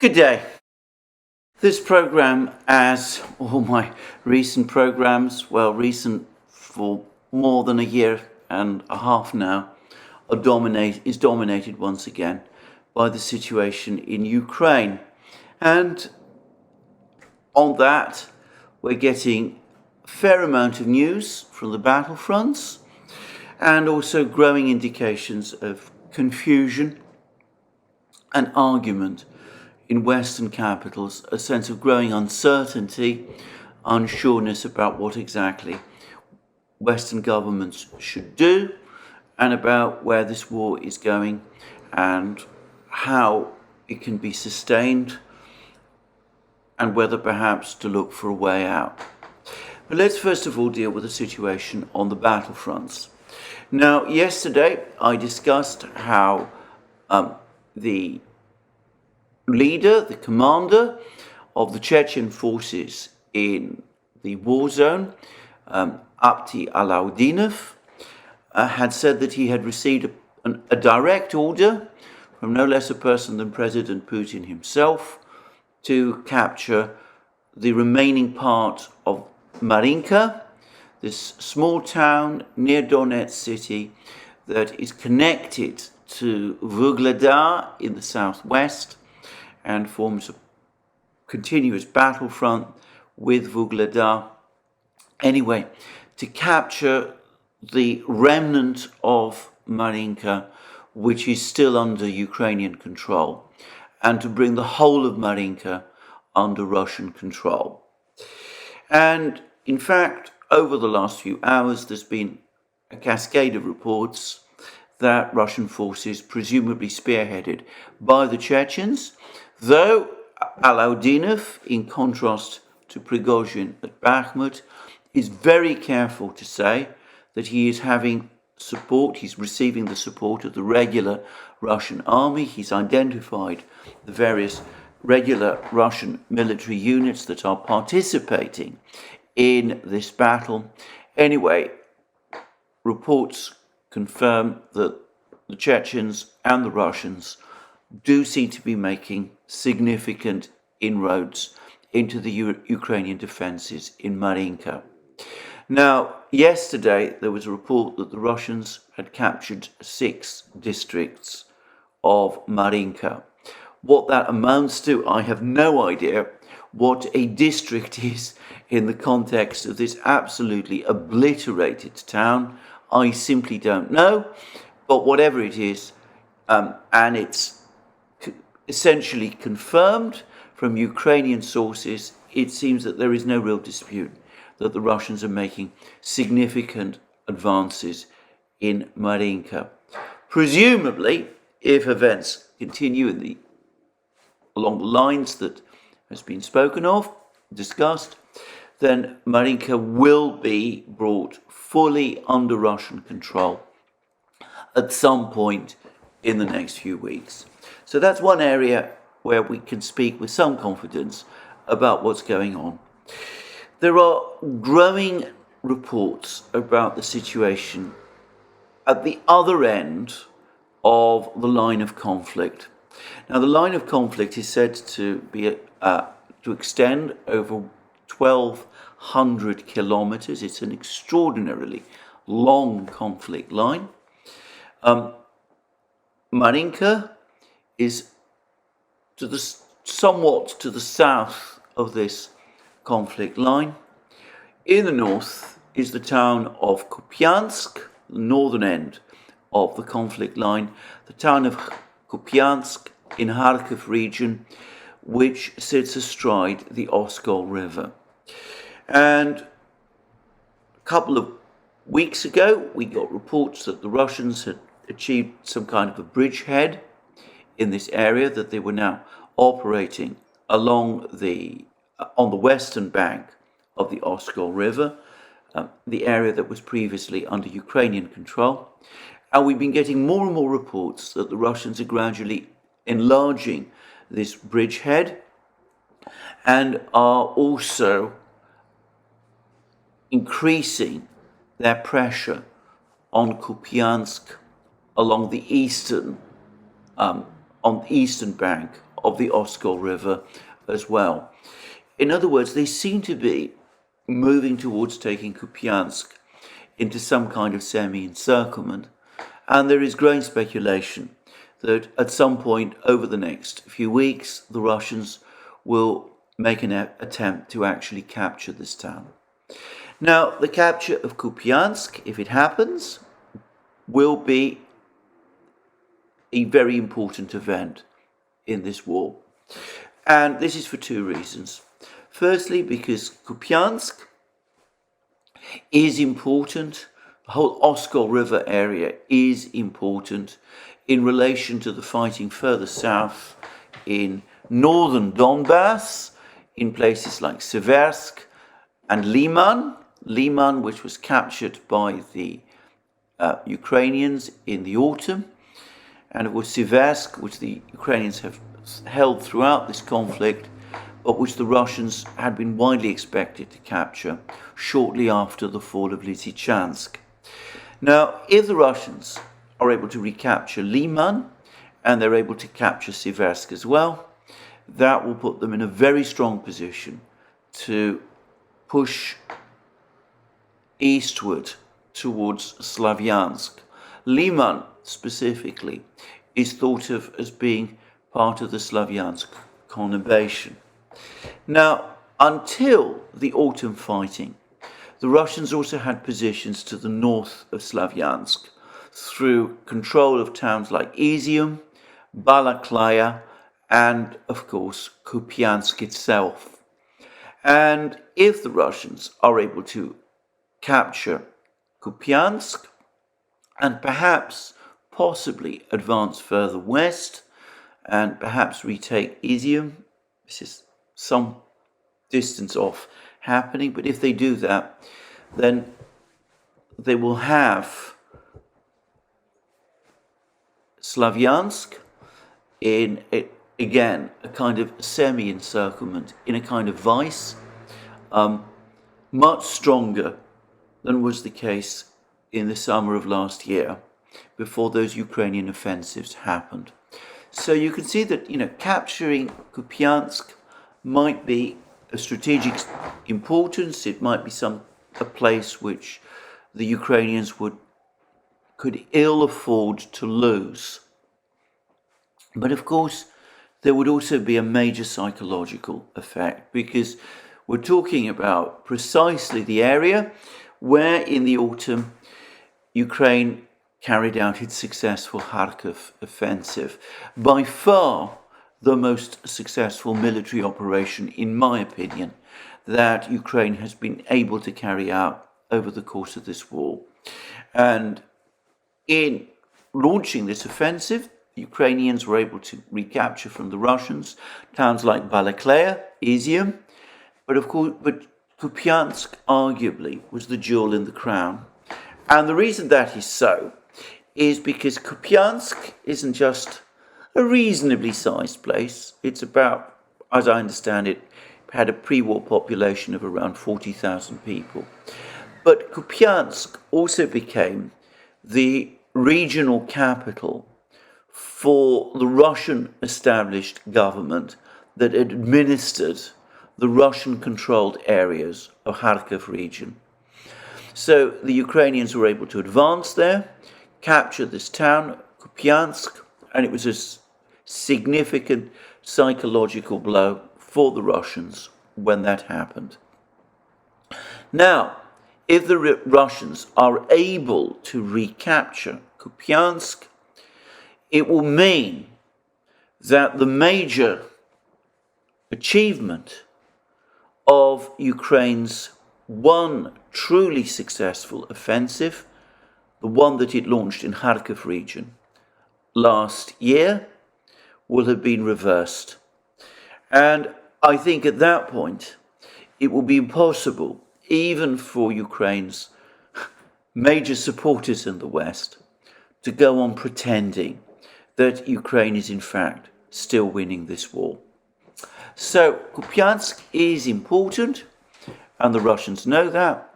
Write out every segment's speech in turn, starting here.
Good day. This program, as all my recent programs, recent for more than a year and a half now, is dominated once again by the situation in Ukraine. And on that, we're getting a fair amount of news from the battlefronts and also growing indications of confusion and argument in Western capitals, a sense of growing uncertainty, unsureness about what exactly Western governments should do and about where this war is going and how it can be sustained and whether perhaps to look for a way out. But let's first of all deal with the situation on the battlefronts. Now, yesterday I discussed how the leader, the commander of the Chechen forces in the war zone, Abdi Alaudinov, had said that he had received a direct order from no less a person than President Putin himself to capture the remaining part of Marinka, this small town near Donetsk city that is connected to Vuhledar in the southwest and forms a continuous battlefront with Vuhledar. Anyway, to capture the remnant of Marinka, which is still under Ukrainian control, and to bring the whole of Marinka under Russian control. And in fact, over the last few hours, there's been a cascade of reports that Russian forces, presumably spearheaded by the Chechens, though Alaudinov, in contrast to Prigozhin at Bakhmut, is very careful to say that he is having support, he's receiving the support of the regular Russian army. He's identified the various regular Russian military units that are participating in this battle. Anyway, reports confirm that the Chechens and the Russians do seem to be making significant inroads into the Ukrainian defences in Marinka. Now, yesterday there was a report that the Russians had captured 6 districts of Marinka. What that amounts to, I have no idea. What a district is in the context of this absolutely obliterated town, I simply don't know. But whatever it is, and it's essentially confirmed from Ukrainian sources, it seems that there is no real dispute that the Russians are making significant advances in Marinka. Presumably, if events continue along the lines that has been spoken of, discussed, then Marinka will be brought fully under Russian control at some point in the next few weeks. So that's one area where we can speak with some confidence about what's going on. There are growing reports about the situation at the other end of the line of conflict. Now, the line of conflict is said to be to extend over 1,200 kilometers. It's an extraordinarily long conflict line. Marinka is somewhat to the south of this conflict line. In the north is the town of Kupyansk, the northern end of the conflict line, the town of Kupyansk in Kharkiv region, which sits astride the Oskol River. And a couple of weeks ago, we got reports that the Russians had achieved some kind of a bridgehead in this area, that they were now operating on the western bank of the Oskol River, the area that was previously under Ukrainian control. And we've been getting more and more reports that the Russians are gradually enlarging this bridgehead and are also increasing their pressure on Kupyansk along the eastern bank of the Oskol River as well. In other words, they seem to be moving towards taking Kupyansk into some kind of semi-encirclement, and there is growing speculation that at some point over the next few weeks the Russians will make an attempt to actually capture this town. Now, the capture of Kupyansk, if it happens, will be a very important event in this war. And this is for two reasons. Firstly, because Kupyansk is important, the whole Oskol River area is important in relation to the fighting further south in northern Donbass, in places like Seversk and Liman, which was captured by the Ukrainians in the autumn, and it was Seversk, which the Ukrainians have held throughout this conflict, but which the Russians had been widely expected to capture shortly after the fall of Lysychansk. Now, if the Russians are able to recapture Liman, and they're able to capture Seversk as well, that will put them in a very strong position to push eastward towards Slavyansk. Liman, specifically, is thought of as being part of the Slavyansk conurbation. Now, until the autumn fighting, the Russians also had positions to the north of Slavyansk through control of towns like Izium, Balaklaya, and, of course, Kupyansk itself. And if the Russians are able to capture Kupyansk and perhaps possibly advance further west and perhaps retake Izium, this is some distance off happening, but if they do that, then they will have Slavyansk in again a kind of semi-encirclement, in a kind of vice, much stronger than was the case in the summer of last year, before those Ukrainian offensives happened. So you can see that, capturing Kupyansk might be of strategic importance. It might be a place which the Ukrainians could ill afford to lose. But of course, there would also be a major psychological effect, because we're talking about precisely the area where in the autumn Ukraine carried out its successful Kharkiv offensive. By far the most successful military operation, in my opinion, that Ukraine has been able to carry out over the course of this war. And in launching this offensive, the Ukrainians were able to recapture from the Russians towns like Balaklaya, Izium, but Kupyansk arguably was the jewel in the crown. And the reason that is so is because Kupyansk isn't just a reasonably sized place. It's about, as I understand it, had a pre-war population of around 40,000 people. But Kupyansk also became the regional capital for the Russian established government that administered the Russian-controlled areas of Kharkiv region. So the Ukrainians were able to advance there, capture this town, Kupyansk, and it was a significant psychological blow for the Russians when that happened. Now, if the Russians are able to recapture Kupyansk, it will mean that the major achievement of Ukraine's one truly successful offensive, the one that it launched in Kharkiv region last year, will have been reversed. And I think at that point it will be impossible, even for Ukraine's major supporters in the West, to go on pretending that Ukraine is in fact still winning this war. So Kupyansk is important, and the Russians know that,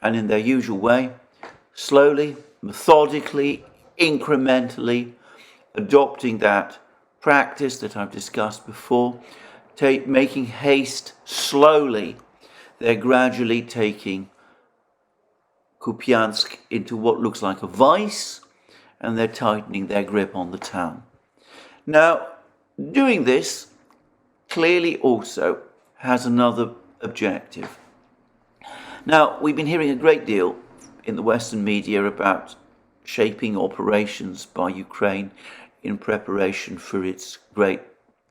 and in their usual way, slowly, methodically, incrementally, adopting that practice that I've discussed before, making haste slowly. They're gradually taking Kupyansk into what looks like a vice, and they're tightening their grip on the town. Now, doing this clearly also has another objective. Now, we've been hearing a great deal in the Western media about shaping operations by Ukraine in preparation for its great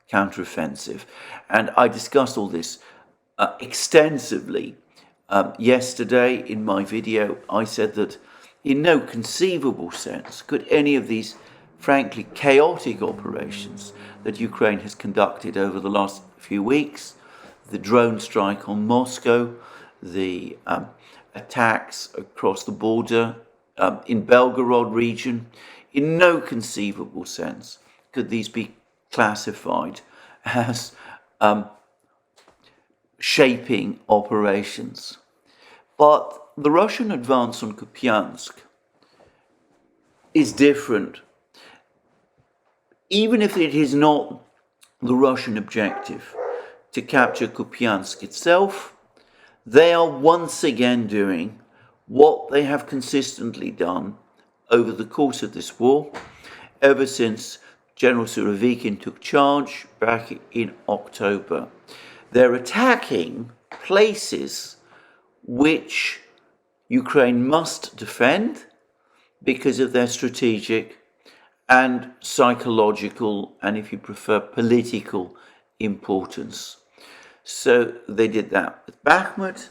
counteroffensive. And I discussed all this extensively yesterday in my video. I said that in no conceivable sense could any of these frankly chaotic operations that Ukraine has conducted over the last few weeks, the drone strike on Moscow, the attacks across the border in Belgorod region, in no conceivable sense could these be classified as shaping operations. But the Russian advance on Kupyansk is different. Even if it is not the Russian objective to capture Kupyansk itself, they are once again doing what they have consistently done over the course of this war, ever since General Surovikin took charge back in October. They're attacking places which Ukraine must defend because of their strategic and psychological, and if you prefer, political importance. So they did that with Bakhmut,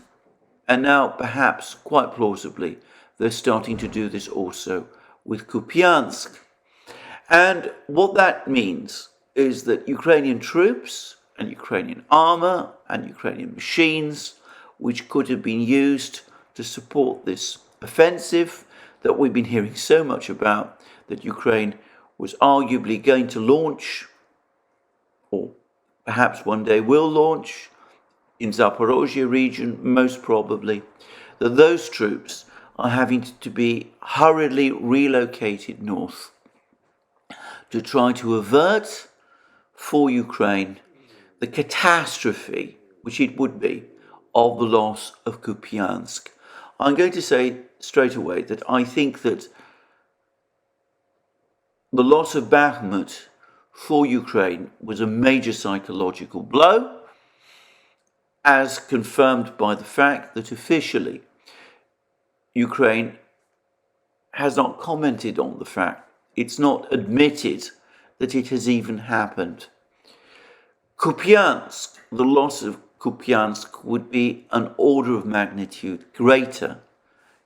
and now perhaps quite plausibly they're starting to do this also with Kupyansk. And what that means is that Ukrainian troops and Ukrainian armor and Ukrainian machines, which could have been used to support this offensive that we've been hearing so much about, that Ukraine was arguably going to launch, or perhaps one day will launch, in Zaporozhye region, most probably, that those troops are having to be hurriedly relocated north to try to avert for Ukraine the catastrophe, which it would be, of the loss of Kupyansk. I'm going to say straight away that I think that the loss of Bakhmut for Ukraine was a major psychological blow, as confirmed by the fact that officially Ukraine has not commented on the fact. It's not admitted that it has even happened. Kupyansk, the loss of Kupyansk would be an order of magnitude greater,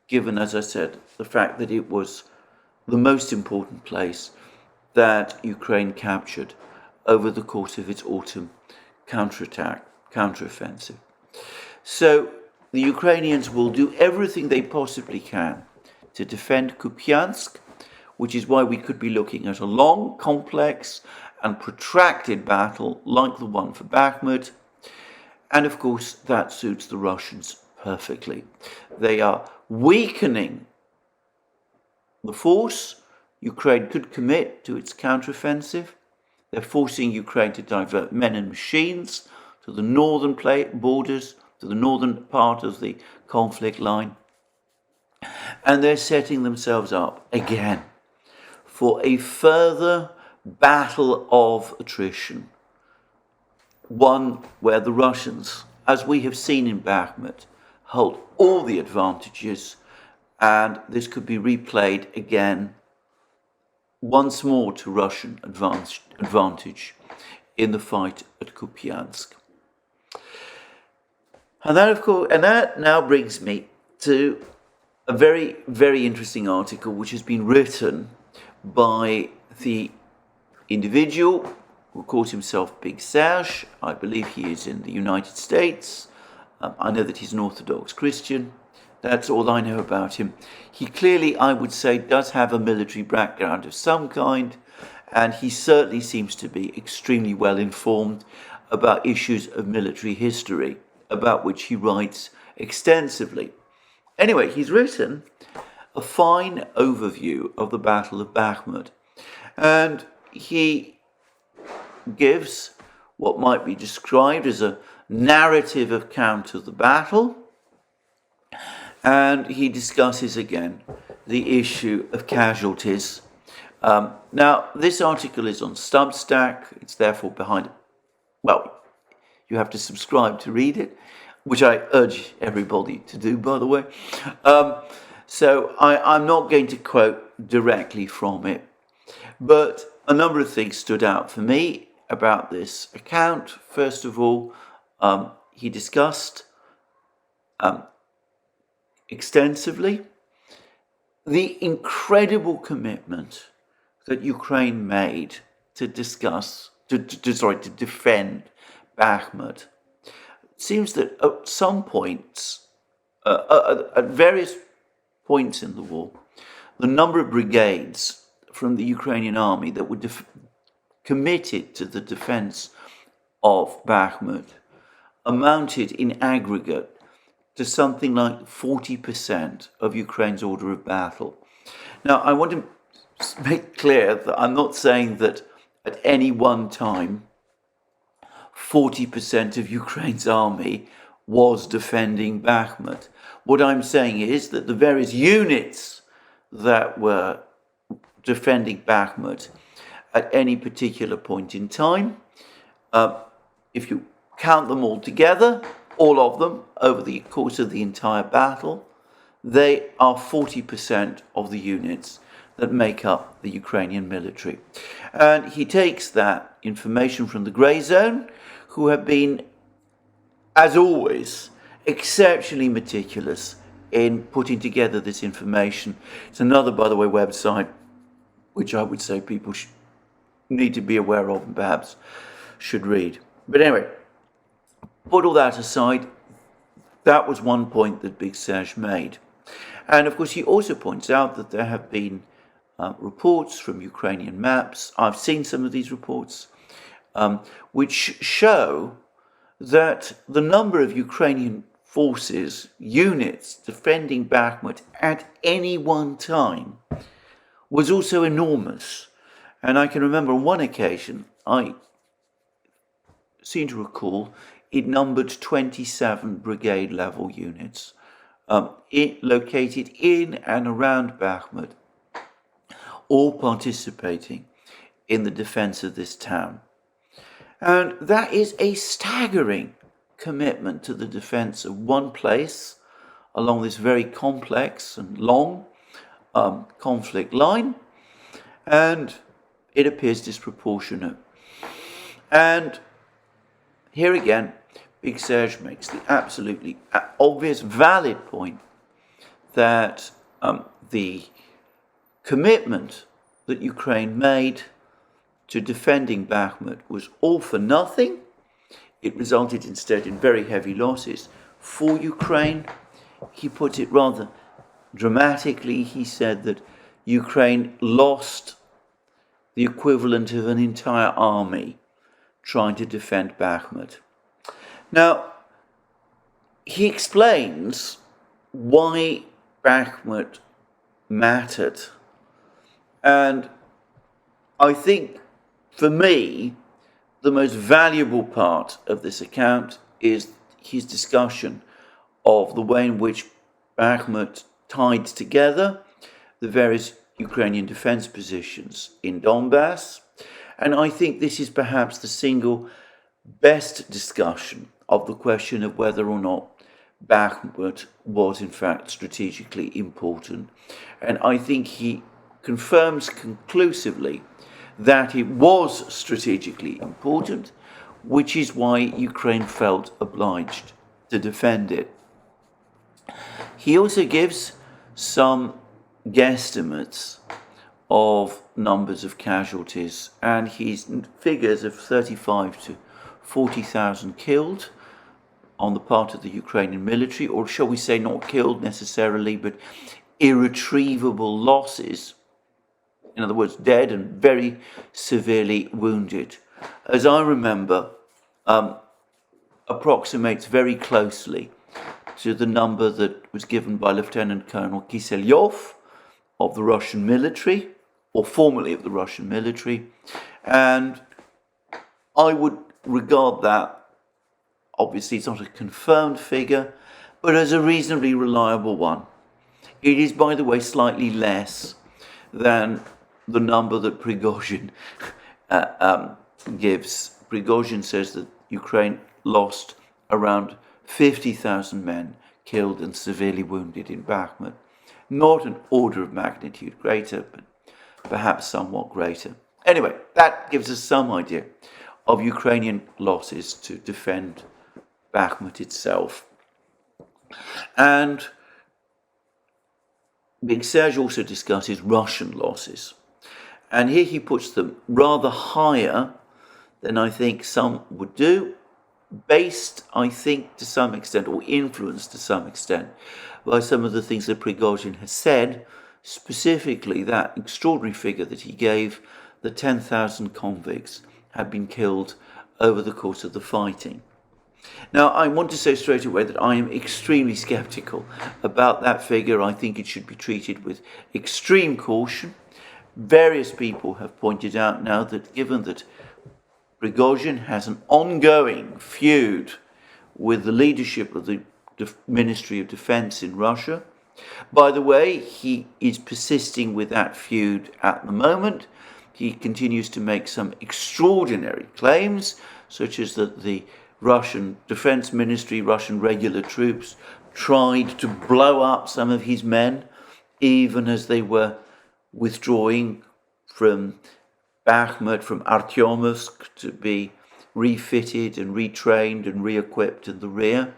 given, as I said, the fact that it was the most important place that Ukraine captured over the course of its autumn counteroffensive. So the Ukrainians will do everything they possibly can to defend Kupyansk, which is why we could be looking at a long, complex and protracted battle like the one for Bakhmut. And of course, that suits the Russians perfectly. They are weakening the force Ukraine could commit to its counteroffensive. They're forcing Ukraine to divert men and machines to the northern borders, to the northern part of the conflict line. And they're setting themselves up again for a further battle of attrition. One where the Russians, as we have seen in Bakhmut, hold all the advantages, and this could be replayed again once more to Russian advantage in the fight at Kupyansk. And that now brings me to a very, very interesting article which has been written by the individual who calls himself Big Serge. I believe he is in the United States. I know that he's an Orthodox Christian. That's all I know about him. He clearly, I would say, does have a military background of some kind, and he certainly seems to be extremely well informed about issues of military history, about which he writes extensively. Anyway, he's written a fine overview of the Battle of Bakhmut, and he gives what might be described as a narrative account of the battle, and he discusses again the issue of casualties. Now, this article is on Substack. It's therefore behind, well, you have to subscribe to read it, which I urge everybody to do, by the way. So I'm not going to quote directly from it, but a number of things stood out for me about this account. First of all, he discussed extensively the incredible commitment that Ukraine made to defend Bakhmut. It seems that at some points, at various points in the war, the number of brigades from the Ukrainian army that were committed to the defense of Bakhmut amounted in aggregate to something like 40% of Ukraine's order of battle. Now, I want to make clear that I'm not saying that at any one time 40% of Ukraine's army was defending Bakhmut. What I'm saying is that the various units that were defending Bakhmut at any particular point in time, if you count them all together, all of them over the course of the entire battle, they are 40% of the units that make up the Ukrainian military. And he takes that information from the Grey Zone, who have been, as always, exceptionally meticulous in putting together this information. It's another, by the way, website which I would say people need to be aware of and perhaps should read. But anyway, put all that aside, that was one point that Big Serge made. And of course, he also points out that there have been reports from Ukrainian maps. I've seen some of these reports, which show that the number of Ukrainian forces, units defending Bakhmut at any one time was also enormous. And I can remember on one occasion, I seem to recall, it numbered 27 brigade level units located in and around Bakhmut, all participating in the defense of this town. And that is a staggering commitment to the defense of one place along this very complex and long conflict line, and it appears disproportionate. And here again, Big Serge makes the absolutely obvious, valid point that the commitment that Ukraine made to defending Bakhmut was all for nothing. It resulted instead in very heavy losses for Ukraine. He put it rather dramatically. He said that Ukraine lost the equivalent of an entire army trying to defend Bakhmut. Now, he explains why Bakhmut mattered. And I think, for me, the most valuable part of this account is his discussion of the way in which Bakhmut tied together the various Ukrainian defense positions in Donbass. And I think this is perhaps the single best discussion of the question of whether or not Bakhmut was in fact strategically important. And I think he confirms conclusively that it was strategically important, which is why Ukraine felt obliged to defend it. He also gives some guesstimates of numbers of casualties, and his figures of 35 to 40,000 killed on the part of the Ukrainian military, or shall we say not killed necessarily, but irretrievable losses. In other words, dead and very severely wounded. As I remember, approximates very closely to the number that was given by Lieutenant Colonel Kiselyov of the Russian military, or formerly of the Russian military, and I would regard that, obviously it's not a confirmed figure, but as a reasonably reliable one. It is, by the way, slightly less than the number that Prigozhin gives. Prigozhin says that Ukraine lost around 50,000 men killed and severely wounded in Bakhmut. Not an order of magnitude greater, but perhaps somewhat greater. Anyway, that gives us some idea of Ukrainian losses to defend Bakhmut itself. And Big Serge also discusses Russian losses. And here he puts them rather higher than I think some would do, based, I think, to some extent, or influenced to some extent, by some of the things that Prigozhin has said, specifically that extraordinary figure that he gave, that 10,000 convicts had been killed over the course of the fighting. Now, I want to say straight away that I am extremely sceptical about that figure. I think it should be treated with extreme caution. Various people have pointed out now that given that Prigozhin has an ongoing feud with the leadership of the Ministry of Defense in Russia, by the way, he is persisting with that feud at the moment. He continues to make some extraordinary claims, such as that the Russian Defense Ministry, Russian regular troops, tried to blow up some of his men, even as they were withdrawing from Bakhmut, from Artyomovsk, to be refitted and retrained and re-equipped in the rear.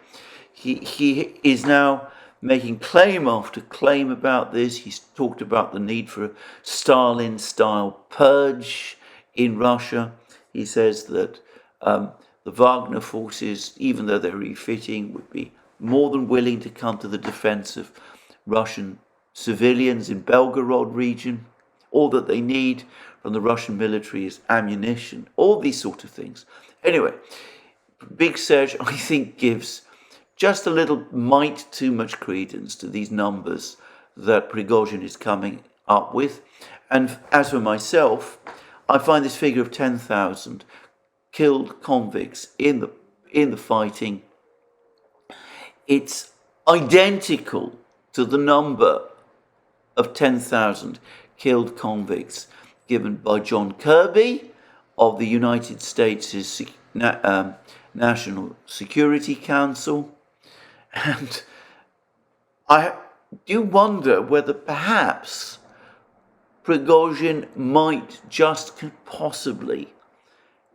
He is now making claim after claim about this. He's talked about the need for a Stalin-style purge in Russia. He says that the Wagner forces, even though they're refitting, would be more than willing to come to the defense of Russian civilians in Belgorod region. All that they need from the Russian military is ammunition, all these sort of things. Anyway, Big Serge, I think, gives just a little mite too much credence to these numbers that Prigozhin is coming up with. And as for myself, I find this figure of 10,000 killed convicts in the fighting, it's identical to the number of 10,000 killed convicts given by John Kirby of the United States' National Security Council. And I do wonder whether perhaps Prigozhin might just possibly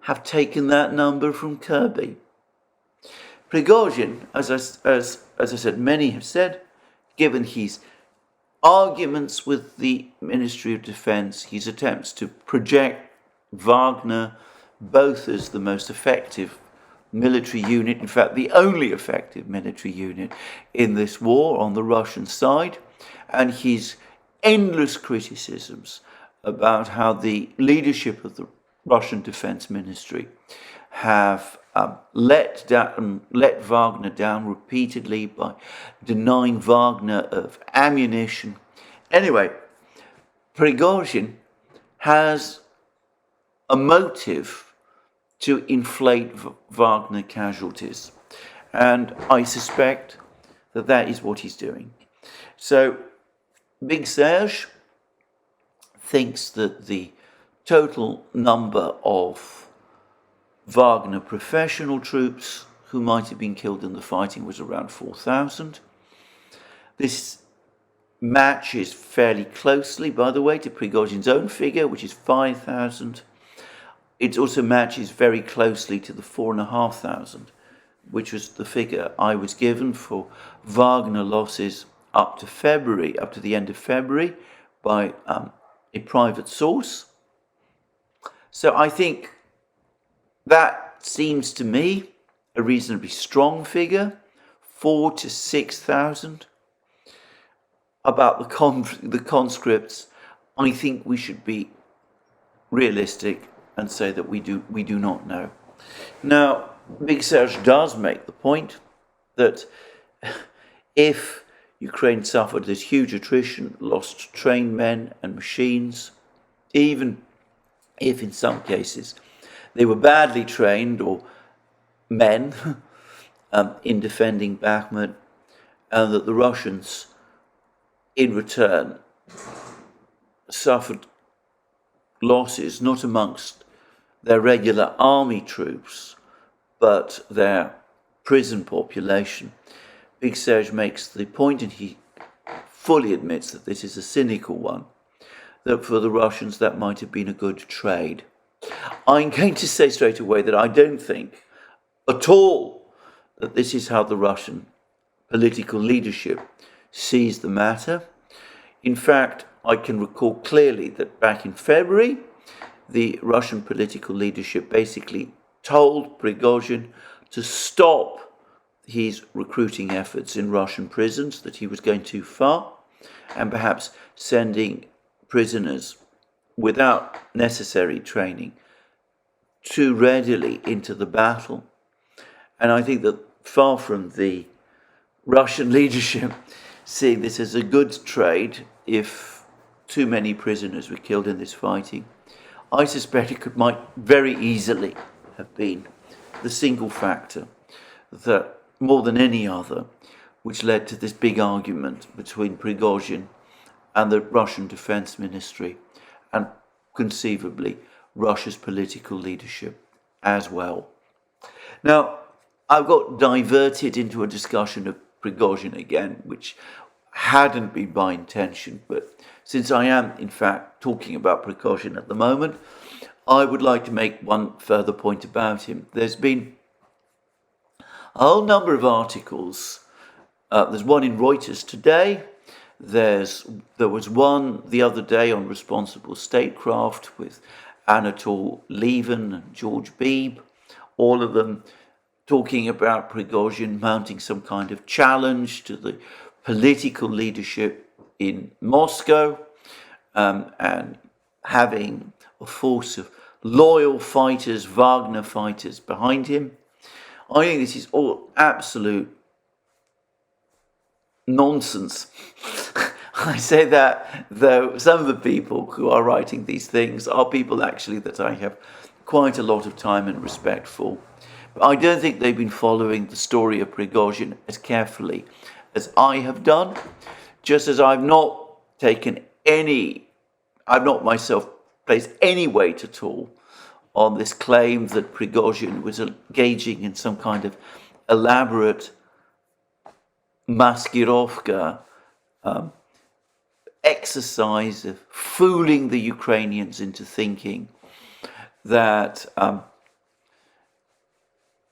have taken that number from Kirby. Prigozhin, as I said, many have said, given his arguments with the Ministry of Defense, his attempts to project Wagner both as the most effective military unit, in fact the only effective military unit in this war on the Russian side, and his endless criticisms about how the leadership of the Russian Defense Ministry have let Wagner down repeatedly by denying Wagner of ammunition. Anyway, Prigozhin has a motive to inflate Wagner casualties, and I suspect that that is what he's doing. So Big Serge thinks that the total number of Wagner professional troops who might have been killed in the fighting was around 4,000. This matches fairly closely, by the way, to Prigozhin's own figure, which is 5,000. It also matches very closely to the 4,500, which was the figure I was given for Wagner losses up to February, up to the end of February, by a private source. So I think that seems to me a reasonably strong figure, 4,000 to 6,000. About the conscripts, I think we should be realistic and say that we do not know. Now, Big Serge does make the point that if Ukraine suffered this huge attrition, lost trained men and machines, even if in some cases they were badly trained, or men, in defending Bakhmut, and that the Russians, in return, suffered losses not amongst their regular army troops, but their prison population. Big Serge makes the point, and he fully admits that this is a cynical one, that for the Russians that might have been a good trade. I'm going to say straight away that I don't think at all that this is how the Russian political leadership sees the matter. In fact, I can recall clearly that back in February, the Russian political leadership basically told Prigozhin to stop his recruiting efforts in Russian prisons, that he was going too far, and perhaps sending prisoners without necessary training too readily into the battle. And I think that far from the Russian leadership seeing this as a good trade, if too many prisoners were killed in this fighting, I suspect it might very easily have been the single factor that, more than any other, which led to this big argument between Prigozhin and the Russian Defense Ministry, and conceivably Russia's political leadership as well. Now, I've got diverted into a discussion of Prigozhin again, which hadn't been by intention, but since I am in fact talking about Prigozhin at the moment, I would like to make one further point about him. There's been a whole number of articles. There's one in Reuters today. There was one the other day on responsible statecraft with Anatol Lieven and George Beebe, all of them talking about Prigozhin mounting some kind of challenge to the political leadership in Moscow, and having a force of loyal fighters, Wagner fighters behind him. I think this is all absolute nonsense. I say that, though some of the people who are writing these things are people actually that I have quite a lot of time and respect for. But I don't think they've been following the story of Prigozhin as carefully as I have done, just as I've not myself placed any weight at all on this claim that Prigozhin was engaging in some kind of elaborate maskirovka exercise of fooling the Ukrainians into thinking that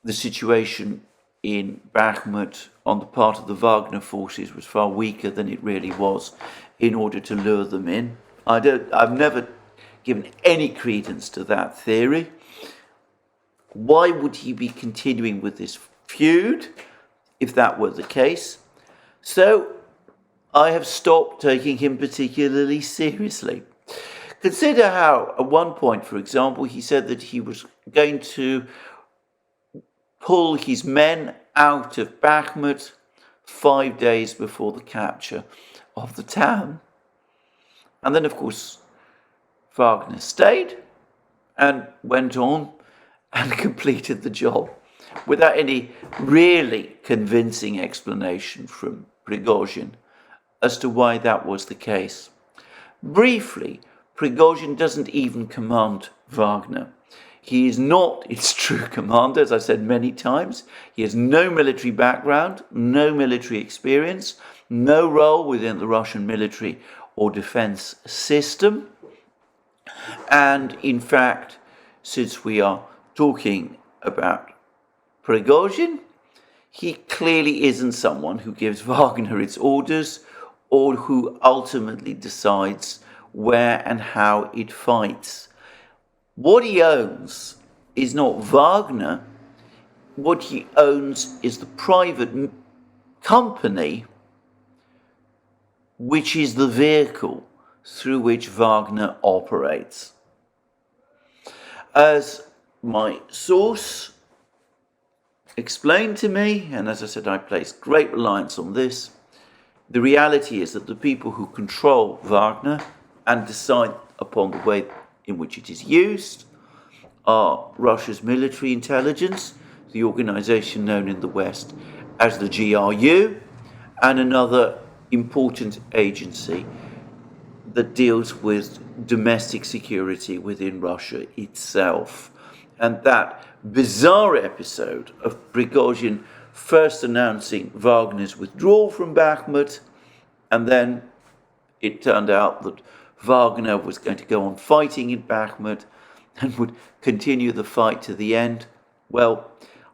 the situation in Bakhmut on the part of the Wagner forces was far weaker than it really was, in order to lure them in. I've never given any credence to that theory. Why would he be continuing with this feud if that were the case? So I have stopped taking him particularly seriously. Consider how at one point, for example, he said that he was going to pull his men out of Bakhmut 5 days before the capture of the town. And then, of course, Wagner stayed and went on and completed the job without any really convincing explanation from Prigozhin as to why that was the case. Briefly, Prigozhin doesn't even command Wagner. He is not its true commander, as I've said many times. He has no military background, no military experience, no role within the Russian military or defense system. And in fact, since we are talking about Prigozhin, he clearly isn't someone who gives Wagner its orders or who ultimately decides where and how it fights. What he owns is not Wagner. What he owns is the private company, which is the vehicle through which Wagner operates. As my source explained to me, and as I said, I place great reliance on this, the reality is that the people who control Wagner and decide upon the way in which it is used are Russia's military intelligence, the organization known in the West as the GRU, and another important agency that deals with domestic security within Russia itself. And that bizarre episode of Prigozhin first announcing Wagner's withdrawal from Bakhmut, and then it turned out that Wagner was going to go on fighting in Bakhmut and would continue the fight to the end. Well,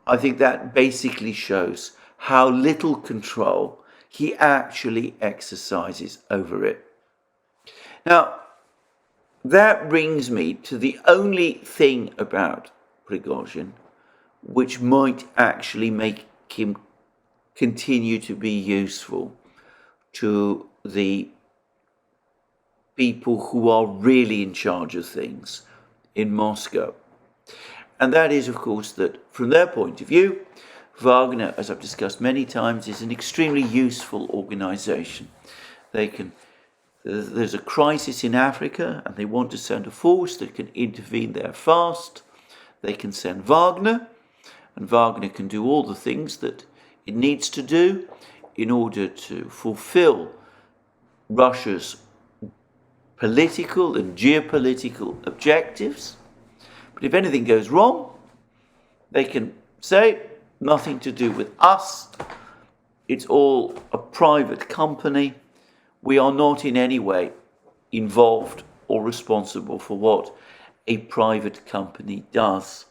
I think that basically shows how little control he actually exercises over it. Now, that brings me to the only thing about Prigozhin which might actually make him continue to be useful to the people who are really in charge of things in Moscow. And that is, of course, that from their point of view, Wagner, as I've discussed many times, is an extremely useful organization. There's a crisis in Africa and they want to send a force that can intervene there fast. They can send Wagner, and Wagner can do all the things that it needs to do in order to fulfill Russia's political and geopolitical objectives. But if anything goes wrong, they can say, nothing to do with us. It's all a private company. We are not in any way involved or responsible for what a private company does.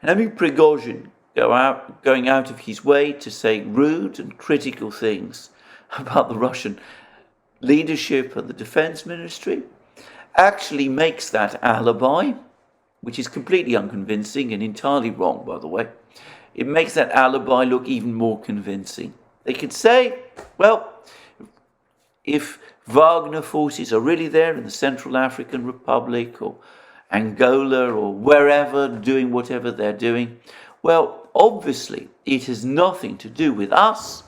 And having Prigozhin going out of his way to say rude and critical things about the Russian leadership and the defense ministry actually makes that alibi, which is completely unconvincing and entirely wrong, by the way. It makes that alibi look even more convincing. They could say, well, if Wagner forces are really there in the Central African Republic or Angola or wherever doing whatever they're doing, well, obviously it has nothing to do with us,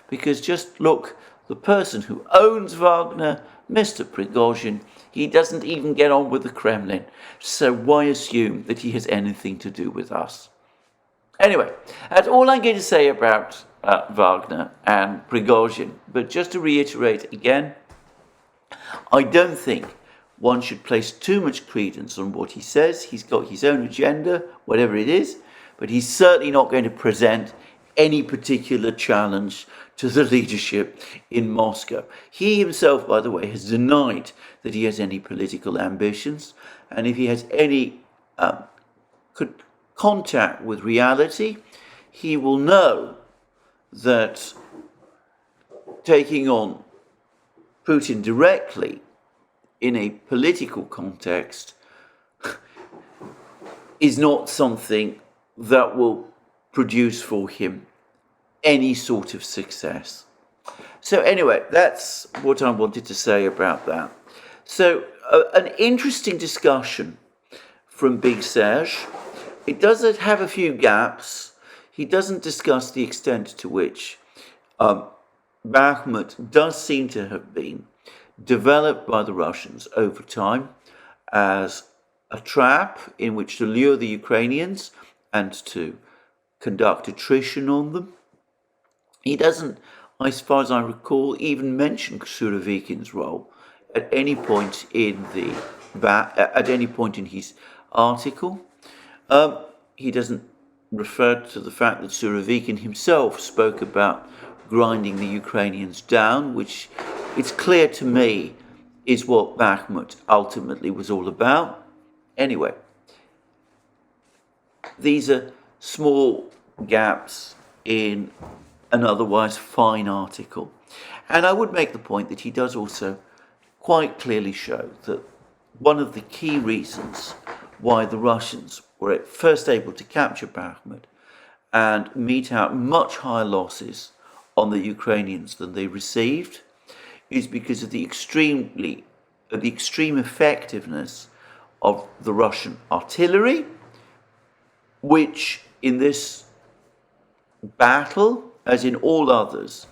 because just look, the person who owns Wagner, Mr. Prigozhin, he doesn't even get on with the Kremlin, so why assume that he has anything to do with us? Anyway, that's all I'm going to say about Wagner and Prigozhin. But just to reiterate again, I don't think one should place too much credence on what he says. He's got his own agenda, whatever it is, but he's certainly not going to present any particular challenge to the leadership in Moscow. He himself, by the way, has denied that he has any political ambitions, and if he has any contact with reality, he will know that taking on Putin directly in a political context is not something that will produce for him any sort of success. So anyway, that's what I wanted to say about that. So an interesting discussion from Big Serge. It does have a few gaps. He doesn't discuss the extent to which Bakhmut does seem to have been developed by the Russians over time as a trap in which to lure the Ukrainians and to conduct attrition on them. He doesn't, as far as I recall, even mention Surovikin's role at any point in his article. He doesn't refer to the fact that Surovikin himself spoke about grinding the Ukrainians down, which it's clear to me is what Bakhmut ultimately was all about. Anyway, these are small gaps in an otherwise fine article. And I would make the point that he does also quite clearly show that one of the key reasons why the Russians were first able to capture Bakhmut and mete out much higher losses on the Ukrainians than they received is because of the extreme effectiveness of the Russian artillery, which in this battle, as in all others,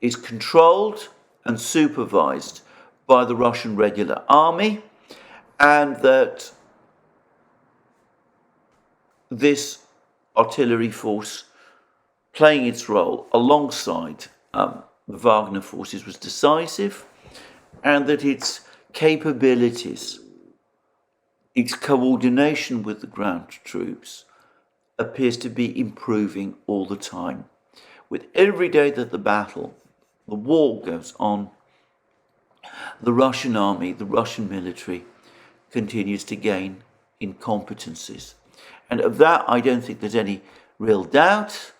is controlled and supervised by the Russian regular army, and that this artillery force playing its role alongside the Wagner forces was decisive, and that its capabilities, its coordination with the ground troops appears to be improving all the time. With every day that the war goes on, the Russian army, the Russian military continues to gain in competencies. And of that, I don't think there's any real doubt.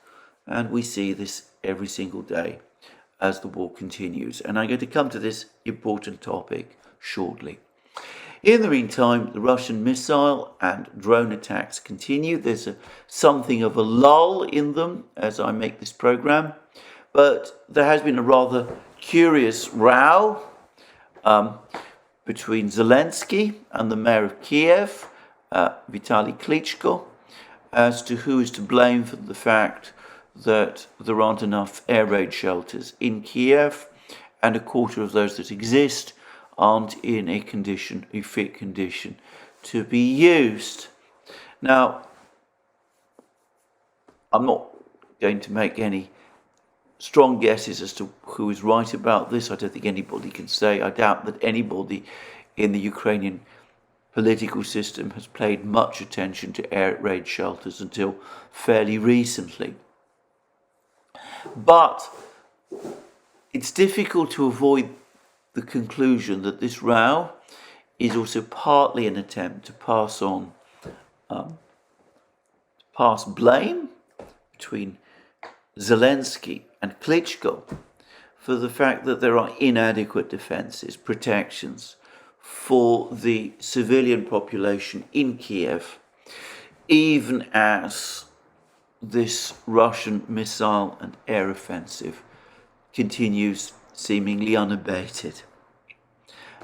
And we see this every single day as the war continues. And I'm going to come to this important topic shortly. In the meantime, the Russian missile and drone attacks continue. There's something of a lull in them as I make this program. But there has been a rather curious row between Zelensky and the mayor of Kiev, Vitaly Klitschko, as to who is to blame for the fact that there aren't enough air raid shelters in Kiev, and a quarter of those that exist aren't in a fit condition to be used. Now, I'm not going to make any strong guesses as to who is right about this. I don't think anybody can say. I doubt that anybody in the Ukrainian political system has paid much attention to air raid shelters until fairly recently. But it's difficult to avoid the conclusion that this row is also partly an attempt to pass blame between Zelensky and Klitschko for the fact that there are inadequate defences, protections for the civilian population in Kiev, even as this Russian missile and air offensive continues seemingly unabated.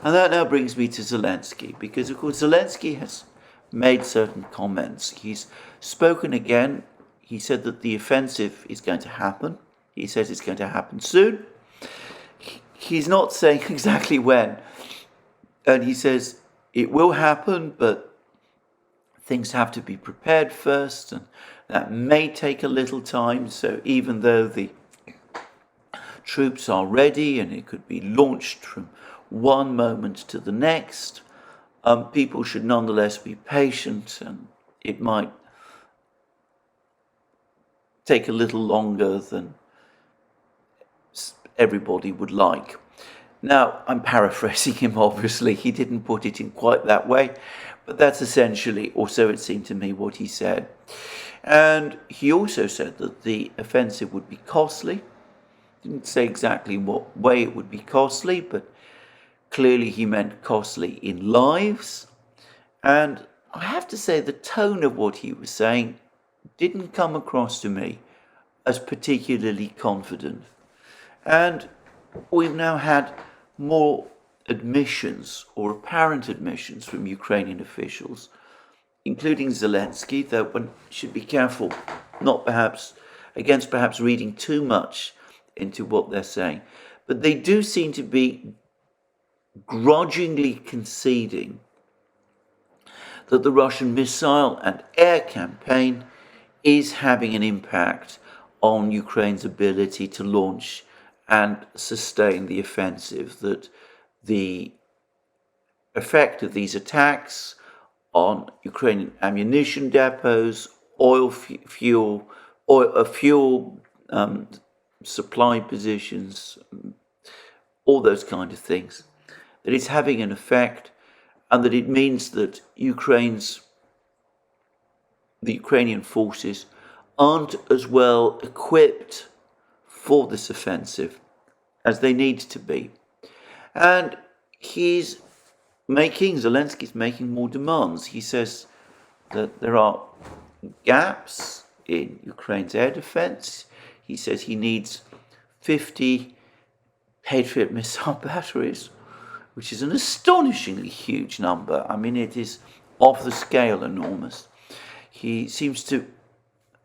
And that now brings me to Zelensky, because of course Zelensky has made certain comments. He's spoken again. He said that the offensive is going to happen. He says it's going to happen soon. He's not saying exactly when. And he says it will happen, but things have to be prepared first, and that may take a little time. So even though the troops are ready and it could be launched from one moment to the next, people should nonetheless be patient, and it might take a little longer than everybody would like. Now, I'm paraphrasing him, obviously. He didn't put it in quite that way, but that's essentially, or so it seemed to me, what he said. And he also said that the offensive would be costly. Didn't say exactly what way it would be costly, but clearly he meant costly in lives. And I have to say the tone of what he was saying didn't come across to me as particularly confident. And we've now had more admissions, or apparent admissions, from Ukrainian officials, including Zelensky, though one should be careful not against reading too much into what they're saying. But they do seem to be grudgingly conceding that the Russian missile and air campaign is having an impact on Ukraine's ability to launch and sustain the offensive, that the effect of these attacks on Ukrainian ammunition depots, fuel supply positions, all those kind of things, that it's having an effect, and that it means that the Ukrainian forces aren't as well equipped for this offensive as they need to be. And Zelensky's making more demands. He says that there are gaps in Ukraine's air defense. He says he needs 50 Patriot missile batteries, which is an astonishingly huge number. I mean, it is off the scale enormous. He seems to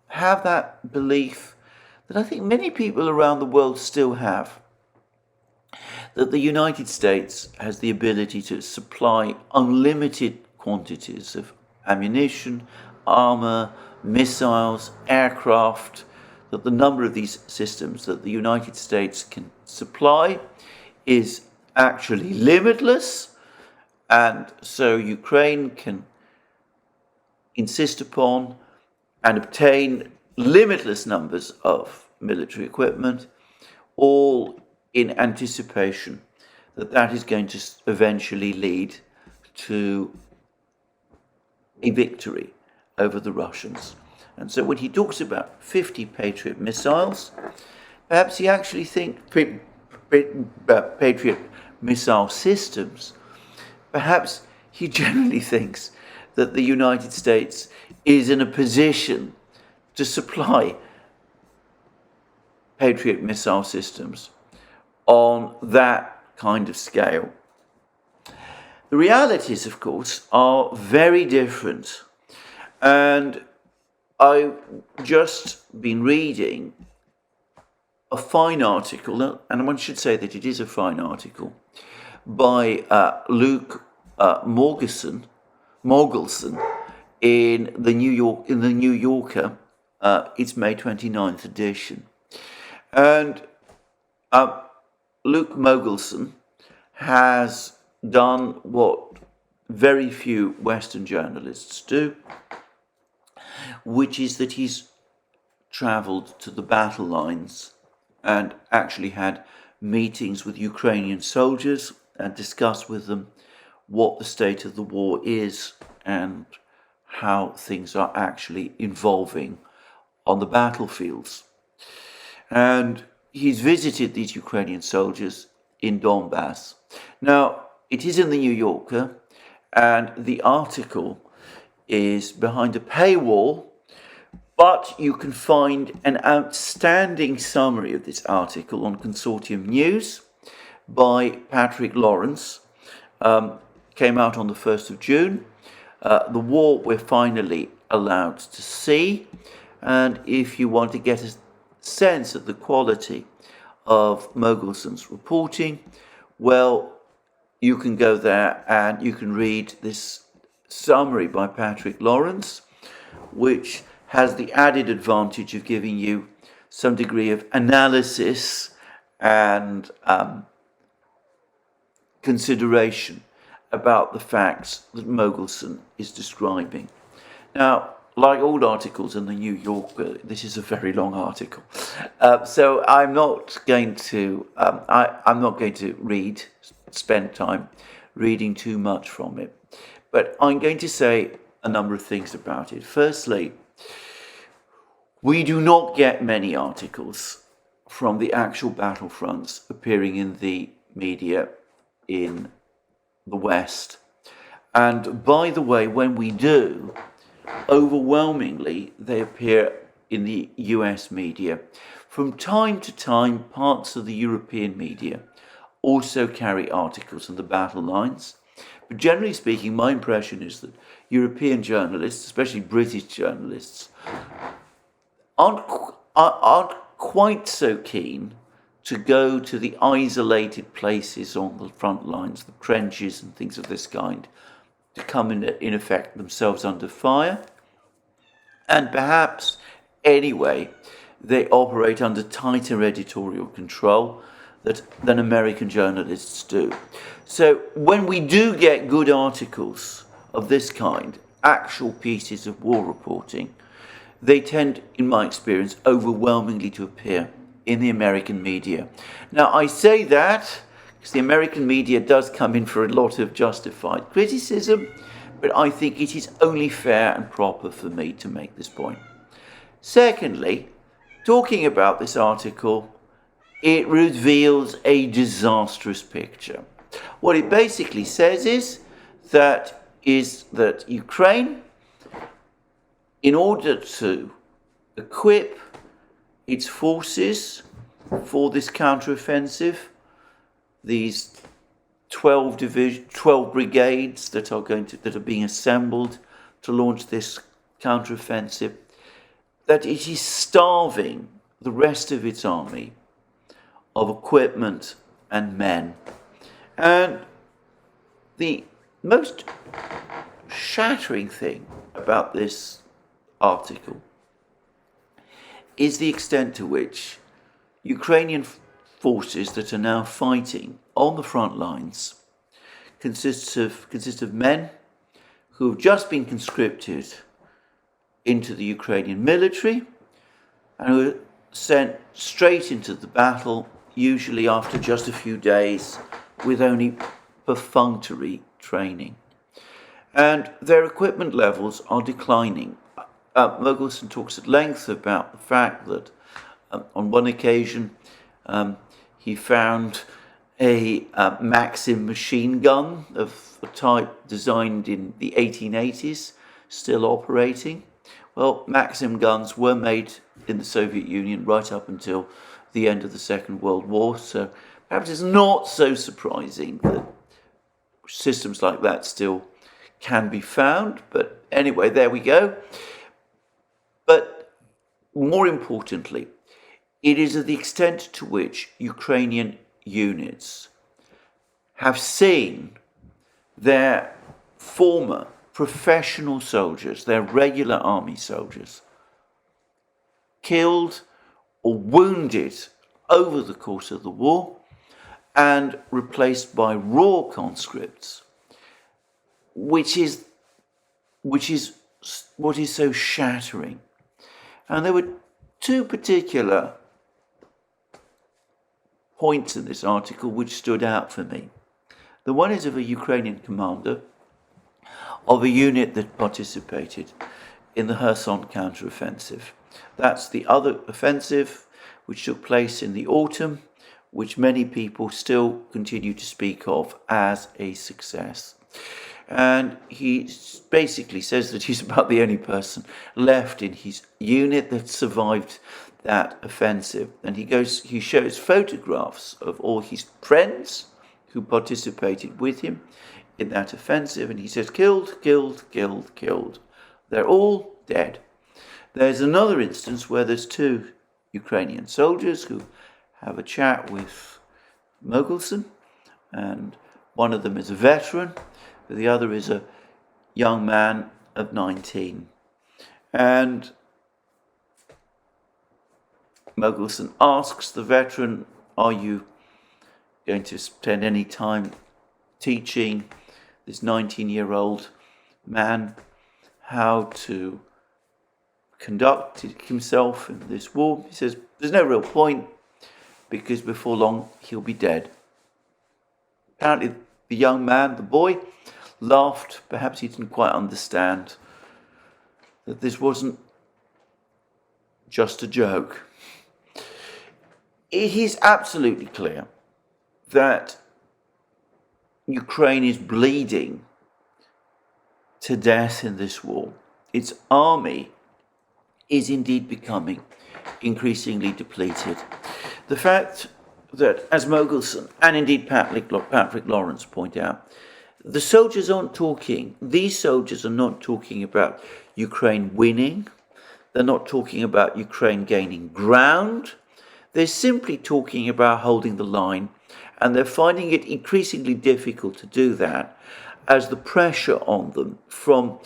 have that belief that I think many people around the world still have, that the United States has the ability to supply unlimited quantities of ammunition, armour, missiles, aircraft, that the number of these systems that the United States can supply is actually limitless, and so Ukraine can insist upon and obtain limitless numbers of military equipment, all in anticipation that that is going to eventually lead to a victory over the Russians. And so when he talks about 50 Patriot missiles, perhaps he actually thinks Patriot missile systems, perhaps he generally thinks that the United States is in a position to supply Patriot missile systems on that kind of scale. The realities, of course, are very different. And I've just been reading a fine article, and one should say that it is a fine article, by Luke Morgelson in the New Yorker. It's May 29th edition. And Luke Morgelson has done what very few Western journalists do, which is that he's travelled to the battle lines and actually had meetings with Ukrainian soldiers and discussed with them what the state of the war is and how things are actually evolving on the battlefields. And he's visited these Ukrainian soldiers in Donbass. Now, it is in the New Yorker, and the article is behind a paywall, but you can find an outstanding summary of this article on Consortium News by Patrick Lawrence. Came out on the 1st of June. The war we're finally allowed to see. And if you want to get a sense of the quality of Mogelson's reporting, well, you can go there and you can read this summary by Patrick Lawrence, which has the added advantage of giving you some degree of analysis and consideration about the facts that Mogelson is describing. Now, like all articles in the New Yorker, this is a very long article, so I'm not going to spend time reading too much from it, but I'm going to say a number of things about it. Firstly, we do not get many articles from the actual battlefronts appearing in the media in the West. And by the way, when we do, overwhelmingly they appear in the US media. From time to time, parts of the European media also carry articles on the battle lines. But generally speaking, my impression is that European journalists, especially British journalists, aren't quite so keen to go to the isolated places on the front lines, the trenches and things of this kind, to come in effect themselves under fire. And perhaps, anyway, they operate under tighter editorial control than American journalists do. So when we do get good articles of this kind, actual pieces of war reporting, they tend, in my experience, overwhelmingly to appear in the American media. Now, I say that because the American media does come in for a lot of justified criticism, but I think it is only fair and proper for me to make this point. Secondly, talking about this article, it reveals a disastrous picture. What it basically says is that Ukraine, in order to equip its forces for this counteroffensive, these 12 brigades that are being assembled to launch this counteroffensive, that it is starving the rest of its army of equipment and men. And the most shattering thing about this article is the extent to which Ukrainian forces that are now fighting on the front lines consist of men who have just been conscripted into the Ukrainian military and who are sent straight into the battle, usually after just a few days, with only perfunctory training. And their equipment levels are declining. Mercouris talks at length about the fact that on one occasion he found a Maxim machine gun of a type designed in the 1880s, still operating. Well, Maxim guns were made in the Soviet Union right up until the end of the Second World War, so perhaps it's not so surprising that systems like that still can be found. But anyway, there we go. But more importantly, it is at the extent to which Ukrainian units have seen their former professional soldiers, their regular army soldiers, killed or wounded over the course of the war and replaced by raw conscripts, which is what is so shattering. And there were two particular points in this article which stood out for me. The one is of a Ukrainian commander of a unit that participated in the Kherson counteroffensive. That's the other offensive which took place in the autumn, which many people still continue to speak of as a success. And he basically says that he's about the only person left in his unit that survived that offensive. And he shows photographs of all his friends who participated with him in that offensive, and he says, killed, killed, killed, killed. They're all dead. There's another instance where there's two Ukrainian soldiers who have a chat with Mercouris, and one of them is a veteran, but the other is a young man of 19. And Mercouris asks the veteran, are you going to spend any time teaching this 19-year-old man how to conduct himself in this war? He says, there's no real point, because before long he'll be dead. Apparently the young man, the boy, laughed. Perhaps he didn't quite understand that this wasn't just a joke. It is absolutely clear that Ukraine is bleeding to death in this war. Its army is indeed becoming increasingly depleted. The fact that, as Mercouris and indeed Patrick Lawrence point out, these soldiers are not talking about Ukraine winning. They're not talking about Ukraine gaining ground. They're simply talking about holding the line, and they're finding it increasingly difficult to do that as the pressure on them from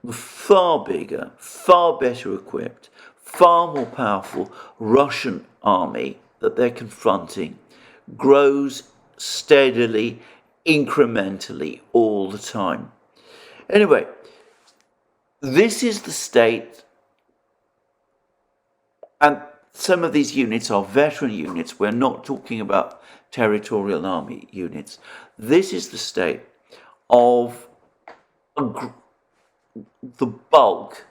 the far bigger, far better equipped, far more powerful Russian army that they're confronting grows steadily, incrementally, all the time. Anyway, this is the state, and some of these units are veteran units. We're not talking about territorial army units. This is the state of the bulk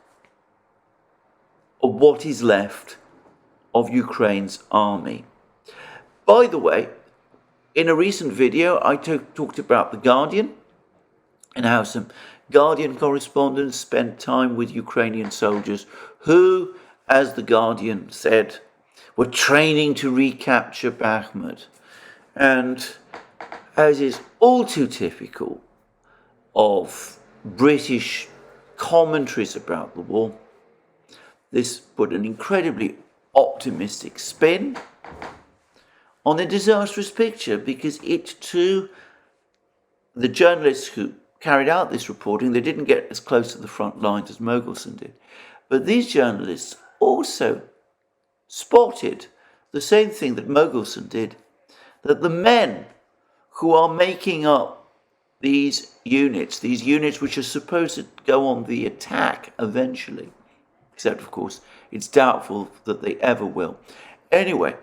of what is left of Ukraine's army. By the way, in a recent video, I talked about The Guardian and how some Guardian correspondents spent time with Ukrainian soldiers who, as The Guardian said, were training to recapture Bakhmut. And as is all too typical of British commentaries about the war, this put an incredibly optimistic spin on a disastrous picture, because it too, the journalists who carried out this reporting, they didn't get as close to the front lines as Mercouris did, But these journalists also spotted the same thing that Mogelson did, that the men who are making up these units which are supposed to go on the attack eventually, except of course it's doubtful that they ever will. Anyway,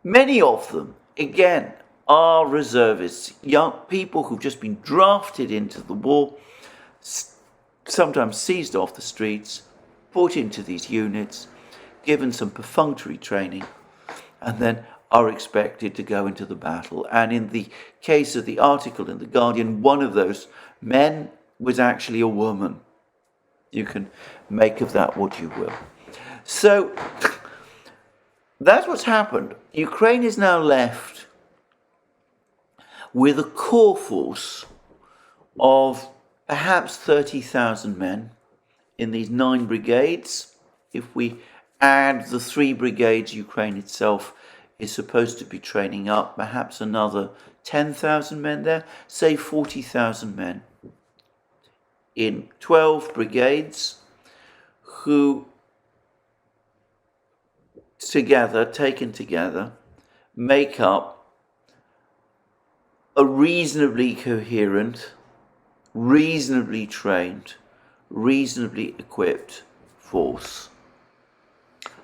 many of them, again, are reservists, young people who've just been drafted into the war, sometimes seized off the streets, put into these units, given some perfunctory training, and then are expected to go into the battle. And in the case of the article in The Guardian, one of those men was actually a woman. You can make of that what you will. So that's what's happened. Ukraine is now left with a core force of perhaps 30,000 men in these 9 brigades. If we add the 3 brigades Ukraine itself is supposed to be training up, perhaps another 10,000 men there, say 40,000 men in 12 brigades who together, taken together, make up a reasonably coherent, reasonably trained, reasonably equipped force.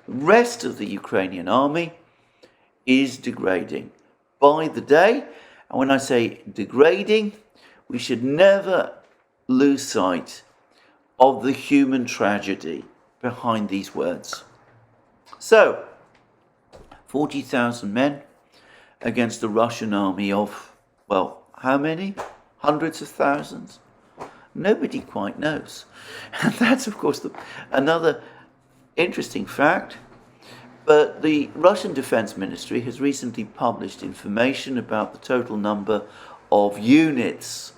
The rest of the Ukrainian army is degrading by the day. And when I say degrading, we should never lose sight of the human tragedy behind these words. So, 40,000 men against a Russian army of, well, how many? Hundreds of thousands? Nobody quite knows. And that's, of course, another interesting fact. But the Russian Defense Ministry has recently published information about the total number of units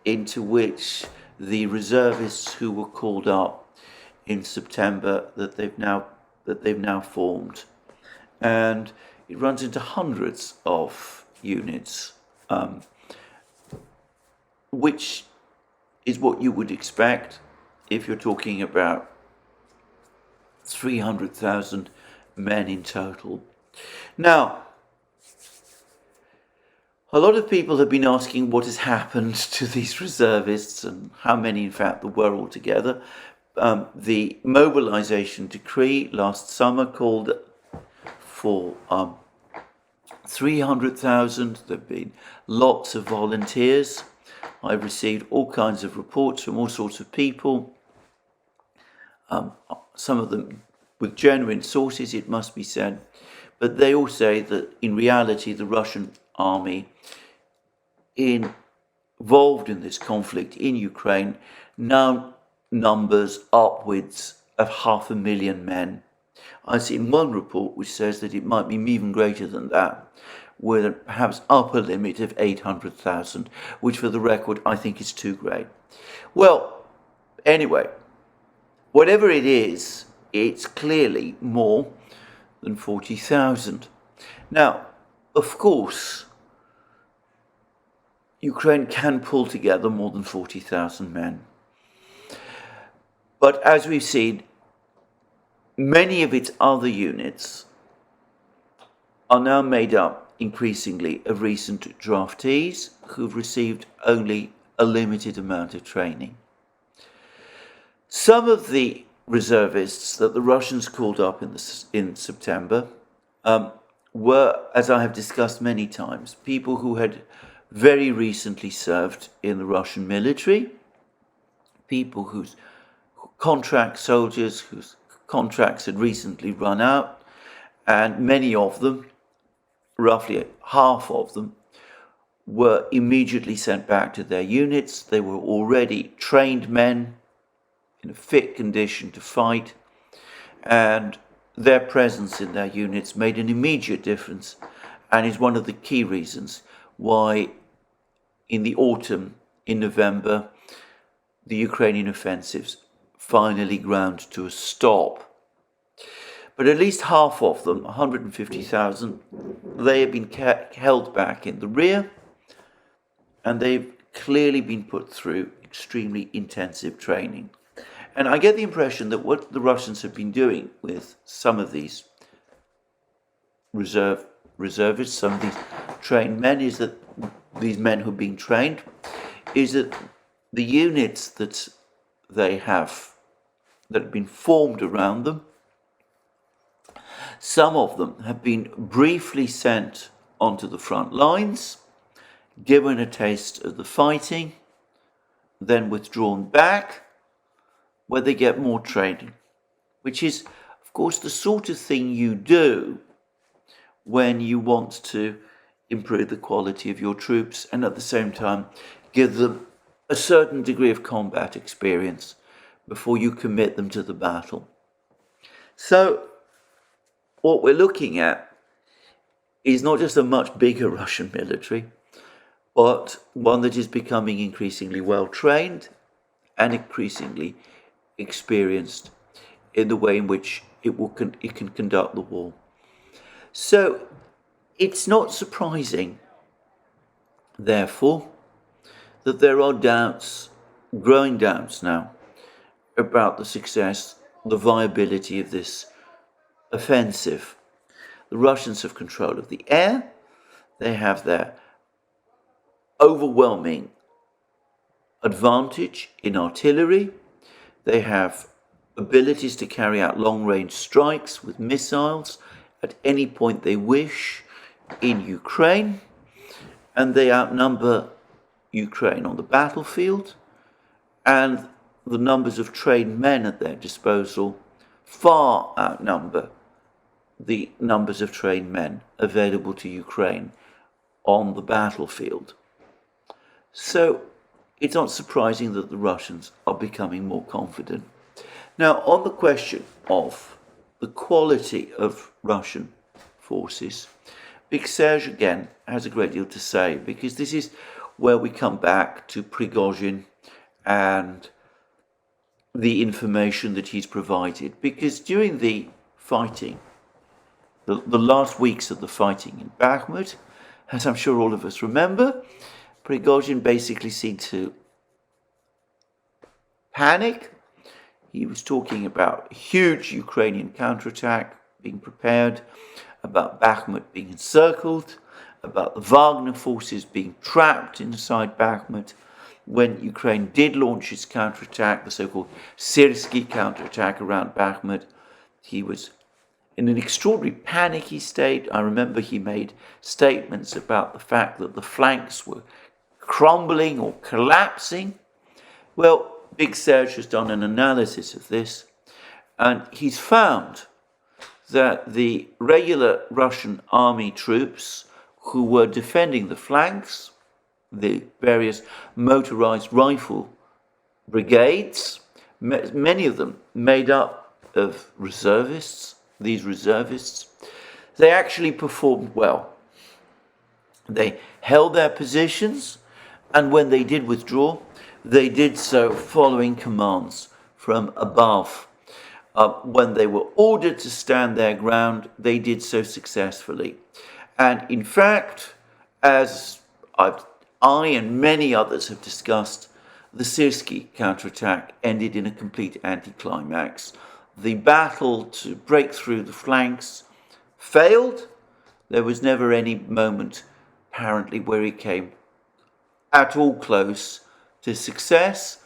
into which the reservists who were called up in September that they've now formed. And it runs into hundreds of units, which is what you would expect if you're talking about 300,000 men in total. Now, a lot of people have been asking what has happened to these reservists and how many, in fact, there were altogether. The mobilization decree last summer called for 300,000. There have been lots of volunteers. I've received all kinds of reports from all sorts of people, some of them with genuine sources, it must be said, but they all say that in reality the Russian army involved in this conflict in Ukraine now numbers upwards of 500,000 men. I've seen one report which says that it might be even greater than that, with a perhaps upper limit of 800,000, which for the record I think is too great. Well, anyway, whatever it is, it's clearly more than 40,000. Now, of course, Ukraine can pull together more than 40,000 men. But as we've seen, many of its other units are now made up increasingly of recent draftees who've received only a limited amount of training. Some of the reservists that the Russians called up in September were, as I have discussed many times, people who had very recently served in the Russian military, people whose soldiers whose contracts had recently run out, and many of them, roughly half of them, were immediately sent back to their units. They were already trained men in a fit condition to fight, and their presence in their units made an immediate difference and is one of the key reasons why in the autumn, in November, the Ukrainian offensives finally ground to a stop. But at least half of them, 150,000, they have been held back in the rear, and they've clearly been put through extremely intensive training. And I get the impression that what the Russians have been doing with some of these reservists, some of these trained men, is that these men who are being trained, is that the units that they have, that have been formed around them, some of them have been briefly sent onto the front lines, given a taste of the fighting, then withdrawn back, where they get more training, which is, of course, the sort of thing you do when you want to improve the quality of your troops and at the same time give them a certain degree of combat experience before you commit them to the battle. So what we're looking at is not just a much bigger Russian military, but one that is becoming increasingly well-trained and increasingly experienced in the way in which it can conduct the war. So it's not surprising, therefore, that there are doubts, growing doubts now, about the success, the viability of this offensive. The Russians have control of the air. They have their overwhelming advantage in artillery. They have abilities to carry out long-range strikes with missiles at any point they wish in Ukraine, and they outnumber Ukraine on the battlefield, and the numbers of trained men at their disposal far outnumber the numbers of trained men available to Ukraine on the battlefield. So it's not surprising that the Russians are becoming more confident. Now, on the question of the quality of Russian forces, Big Serge again has a great deal to say, because this is where we come back to Prigozhin and the information that he's provided. Because during the fighting, the last weeks of the fighting in Bakhmut, as I'm sure all of us remember, Prigozhin basically seemed to panic. He was talking about a huge Ukrainian counterattack being prepared, about Bakhmut being encircled, about the Wagner forces being trapped inside Bakhmut. When Ukraine did launch its counterattack, the so-called Syrsky counterattack around Bakhmut, he was in an extraordinary panicky state. I remember he made statements about the fact that the flanks were crumbling or collapsing. Well, Big Serge has done an analysis of this, and he's found that the regular Russian army troops who were defending the flanks, the various motorized rifle brigades, many of them made up of reservists, these reservists, they actually performed well. They held their positions, and when they did withdraw, they did so following commands from above. When they were ordered to stand their ground, they did so successfully. And in fact, as I and many others have discussed, the Syrsky counterattack ended in a complete anticlimax. The battle to break through the flanks failed. There was never any moment, apparently, where it came at all close to success.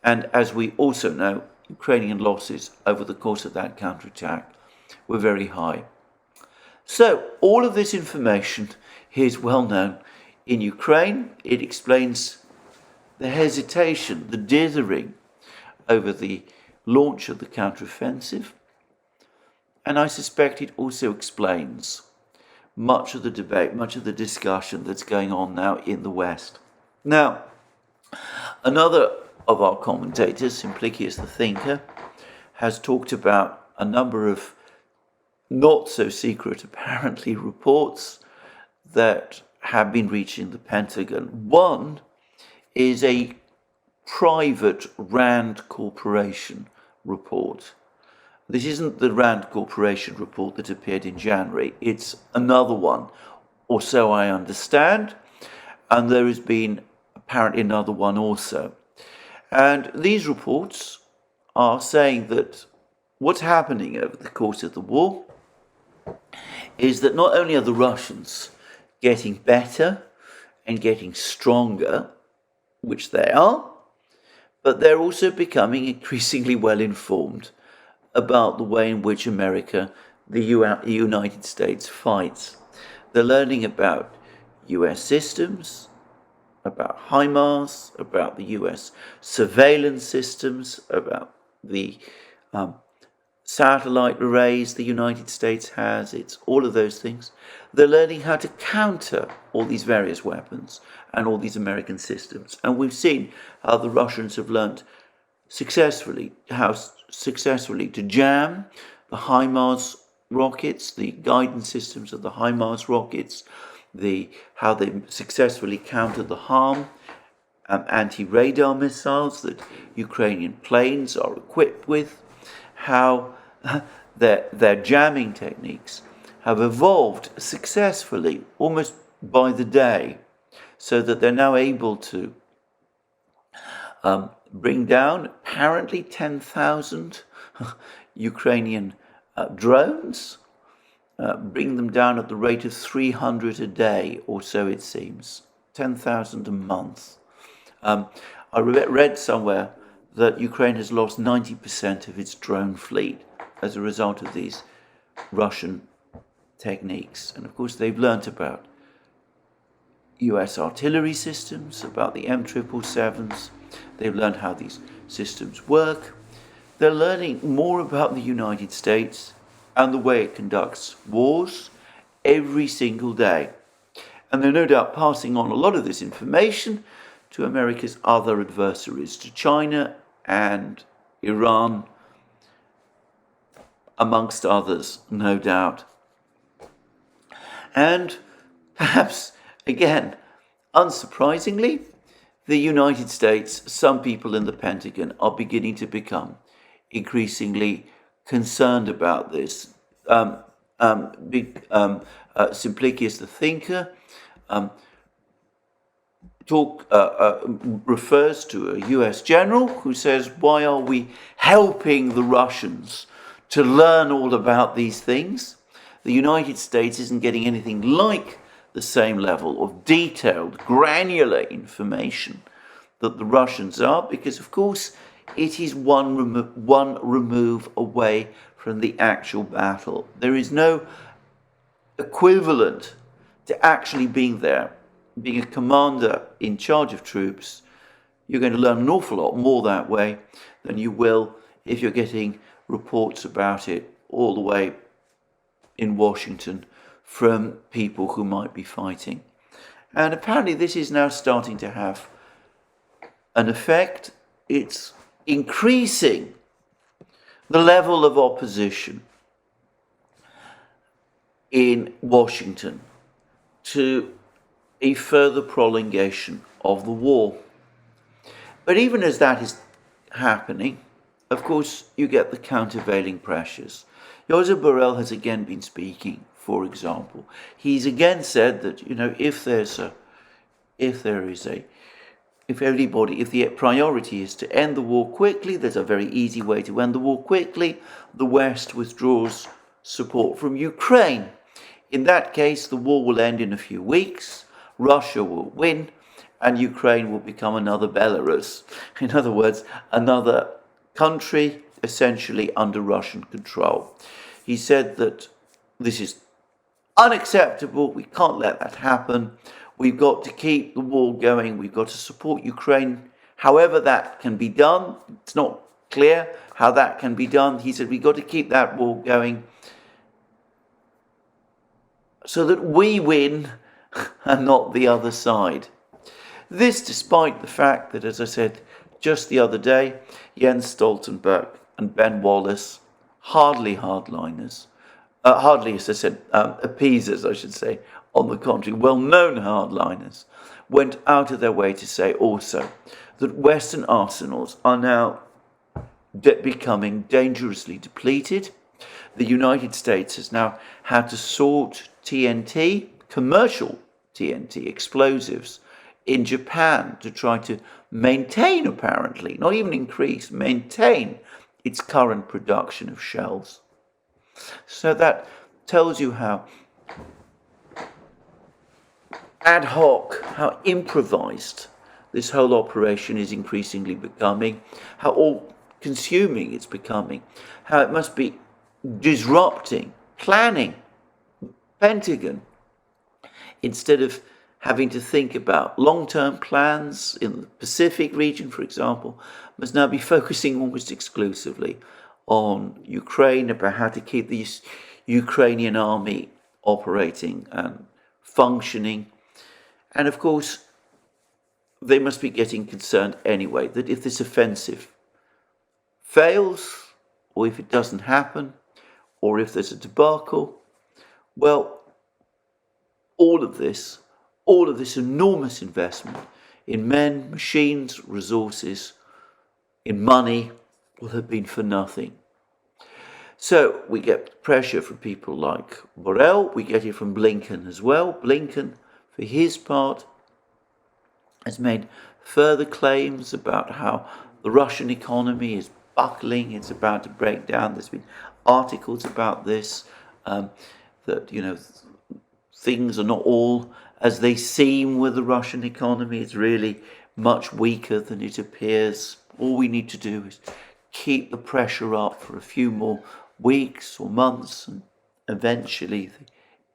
And as we also know, Ukrainian losses over the course of that counterattack were very high. So all of this information is well known in Ukraine. It explains the hesitation, the dithering over the launch of the counteroffensive. And I suspect it also explains much of the debate, much of the discussion that's going on now in the West. Now, another of our commentators, Simplicius the Thinker, has talked about a number of not so secret, apparently, reports that have been reaching the Pentagon. One is a private Rand Corporation report. This isn't the Rand Corporation report that appeared in January. It's another one, or so I understand. And there has been apparently another one also. And these reports are saying that what's happening over the course of the war is that not only are the Russians getting better and getting stronger, which they are, but they're also becoming increasingly well informed about the way in which America, the United States, fights. They're learning about US systems, about HIMARS, about the US surveillance systems, about the satellite arrays the United States has. It's all of those things. They're learning how to counter all these various weapons and all these American systems. And we've seen how the Russians have learned successfully to jam the HIMARS rockets, the guidance systems of the HIMARS rockets, how they successfully countered the HARM anti-radar missiles that Ukrainian planes are equipped with, how their jamming techniques have evolved successfully almost by the day, so that they're now able to bring down apparently 10,000 Ukrainian drones, bring them down at the rate of 300 a day, or so it seems, 10,000 a month. I read somewhere that Ukraine has lost 90% of its drone fleet as a result of these Russian techniques. And of course, they've learnt about US artillery systems, about the M777s. They've learned how these systems work. They're learning more about the United States and the way it conducts wars every single day. And they're no doubt passing on a lot of this information to America's other adversaries, to China and Iran, amongst others, no doubt. And perhaps, again, unsurprisingly, the United States, some people in the Pentagon are beginning to become increasingly concerned about this. Simplicius the thinker refers to a US general who says, why are we helping the Russians to learn all about these things? The United States isn't getting anything like the same level of detailed, granular information that the Russians are, because, of course, it is one remove away from the actual battle. There is no equivalent to actually being there, being a commander in charge of troops. You're going to learn an awful lot more that way than you will if you're getting reports about it all the way in Washington from people who might be fighting. And apparently this is now starting to have an effect. It's increasing the level of opposition in Washington to a further prolongation of the war. But even as that is happening, of course, you get the countervailing pressures. Josep Borrell has again been speaking, for example. He's again said that, if the priority is to end the war quickly, there's a very easy way to end the war quickly. The West withdraws support from Ukraine. In that case, the war will end in a few weeks, Russia will win, and Ukraine will become another Belarus. In other words, another country essentially under Russian control. He said that this is unacceptable, we can't let that happen. We've got to keep the war going. We've got to support Ukraine. However that can be done, it's not clear how that can be done. He said we've got to keep that war going so that we win and not the other side. This despite the fact that, as I said just the other day, Jens Stoltenberg and Ben Wallace, hardly hardliners, hardly, as I said, appeasers, I should say, on the contrary, well-known hardliners, went out of their way to say also that Western arsenals are now becoming dangerously depleted. The United States has now had to sort TNT, commercial TNT, explosives, in Japan to try to maintain, apparently, not even increase, maintain its current production of shells. So that tells you how ad hoc, how improvised this whole operation is increasingly becoming, how all-consuming it's becoming, how it must be disrupting planning, Pentagon, instead of having to think about long-term plans in the Pacific region, for example, must now be focusing almost exclusively on Ukraine, about how to keep the Ukrainian army operating and functioning. And of course, they must be getting concerned anyway that if this offensive fails, or if it doesn't happen, or if there's a debacle, well, all of this enormous investment in men, machines, resources, in money will have been for nothing. So we get pressure from people like Borrell, we get it from Blinken as well. Blinken, for his part, has made further claims about how the Russian economy is buckling, it's about to break down. There's been articles about this, that, things are not all as they seem with the Russian economy. It's really much weaker than it appears. All we need to do is keep the pressure up for a few more weeks or months, and eventually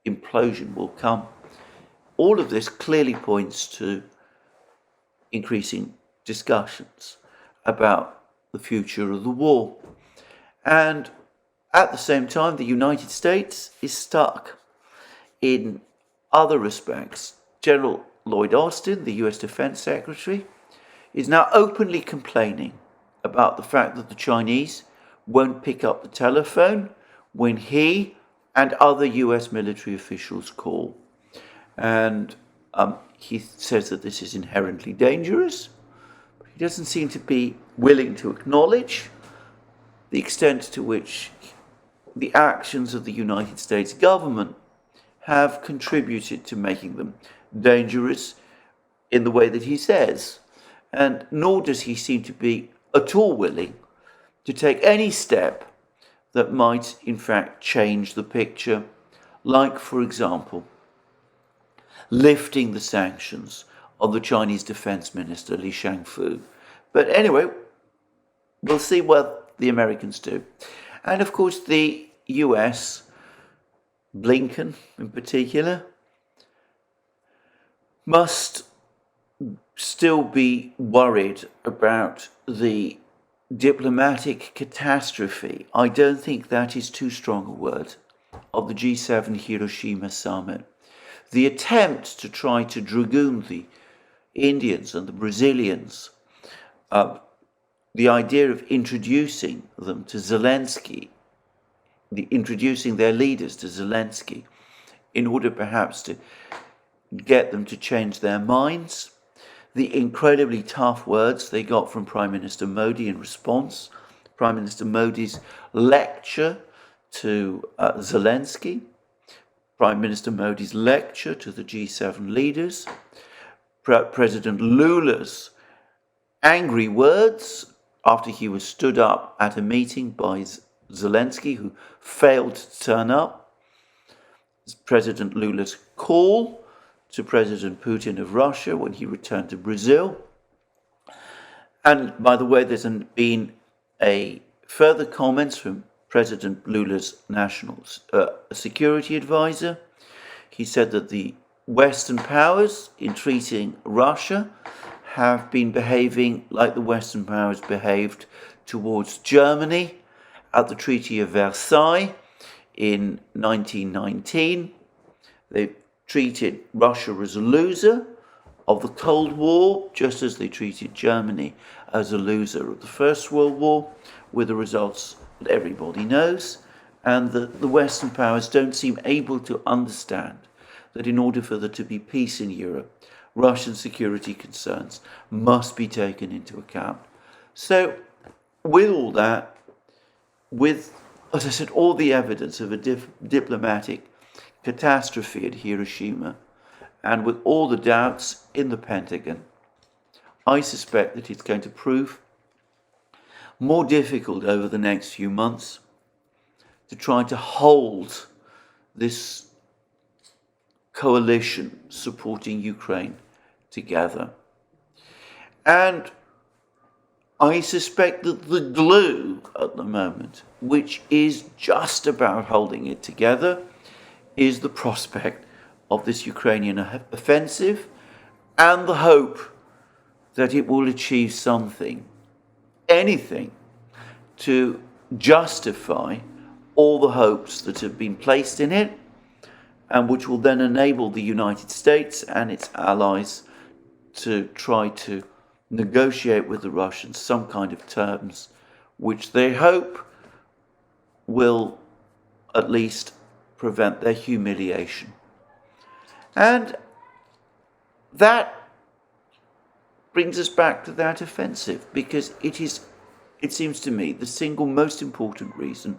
the implosion will come. All of this clearly points to increasing discussions about the future of the war. And at the same time, the United States is stuck in other respects. General Lloyd Austin, the US Defense Secretary, is now openly complaining about the fact that the Chinese won't pick up the telephone when he and other US military officials call. And he says that this is inherently dangerous. He doesn't seem to be willing to acknowledge the extent to which the actions of the United States government have contributed to making them dangerous in the way that he says. And nor does he seem to be at all willing to take any step that might in fact change the picture, like, for example, lifting the sanctions on the Chinese Defense Minister Li Shangfu. But anyway, we'll see what the Americans do. And of course, the US, Blinken in particular, must still be worried about the diplomatic catastrophe, I don't think that is too strong a word, of the G7 Hiroshima summit. The attempt to try to dragoon the Indians and the Brazilians, the idea of introducing them to Zelensky, introducing their leaders to Zelensky, in order perhaps to get them to change their minds, the incredibly tough words they got from Prime Minister Modi in response, Prime Minister Modi's lecture to Zelensky, Prime Minister Modi's lecture to the G7 leaders, President Lula's angry words after he was stood up at a meeting by Zelensky, who failed to turn up, President Lula's call to President Putin of Russia when he returned to Brazil. And by the way, there's been a further comments from President Lula's national security advisor. He said that the Western powers in treating Russia have been behaving like the Western powers behaved towards Germany at the Treaty of Versailles in 1919. They treated Russia as a loser of the Cold War, just as they treated Germany as a loser of the First World War, with the results that everybody knows. And the Western powers don't seem able to understand that in order for there to be peace in Europe, Russian security concerns must be taken into account. So with all that, with, as I said, all the evidence of a diplomatic catastrophe at Hiroshima, and with all the doubts in the Pentagon, I suspect that it's going to prove more difficult over the next few months to try to hold this coalition supporting Ukraine together. And I suspect that the glue at the moment, which is just about holding it together, is the prospect of this Ukrainian offensive and the hope that it will achieve something, anything, to justify all the hopes that have been placed in it, and which will then enable the United States and its allies to try to negotiate with the Russians some kind of terms which they hope will at least prevent their humiliation. And that brings us back to that offensive, because it is, it seems to me, the single most important reason,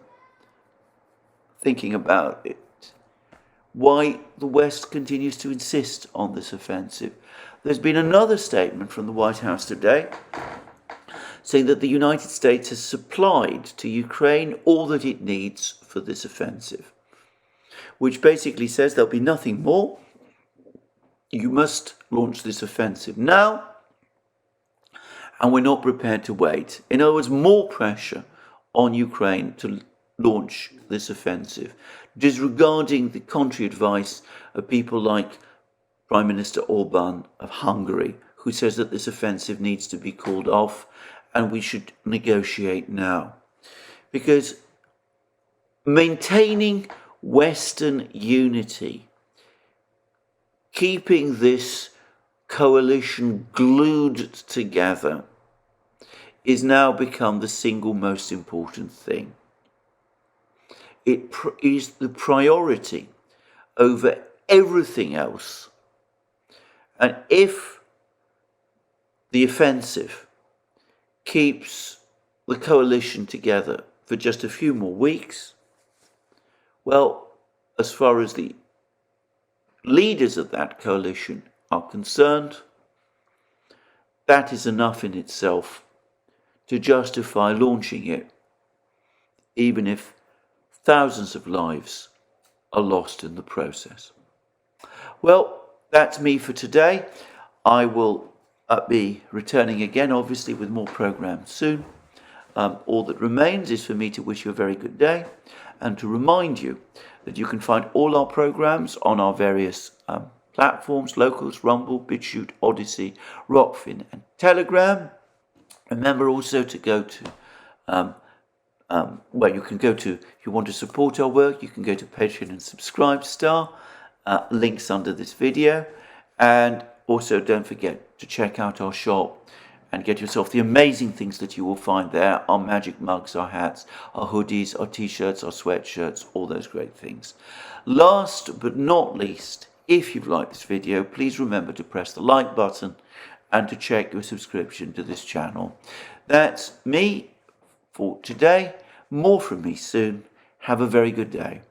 thinking about it, why the West continues to insist on this offensive. There's been another statement from the White House today saying that the United States has supplied to Ukraine all that it needs for this offensive, which basically says there'll be nothing more. You must launch this offensive now, and we're not prepared to wait. In other words, more pressure on Ukraine to launch this offensive, disregarding the contrary advice of people like Prime Minister Orban of Hungary, who says that this offensive needs to be called off and we should negotiate now. Because maintaining Western unity, keeping this coalition glued together, is now become the single most important thing. It is the priority over everything else. And if the offensive keeps the coalition together for just a few more weeks, well, as far as the leaders of that coalition are concerned, that is enough in itself to justify launching it, even if thousands of lives are lost in the process. Well, that's me for today. I will be returning again, obviously, with more programs soon. All that remains is for me to wish you a very good day and to remind you that you can find all our programs on our various platforms: Locals, Rumble, BitChute, ODYSEE, Rockfin and Telegram. Remember also to go to you can go to, if you want to support our work, you can go to Patreon and Subscribestar, links under this video. And also don't forget to check out our shop and get yourself the amazing things that you will find there: our magic mugs, our hats, our hoodies, our t-shirts, our sweatshirts, all those great things. Last but not least, if you've liked this video, please remember to press the like button and to check your subscription to this channel. That's me for today. More from me soon. Have a very good day.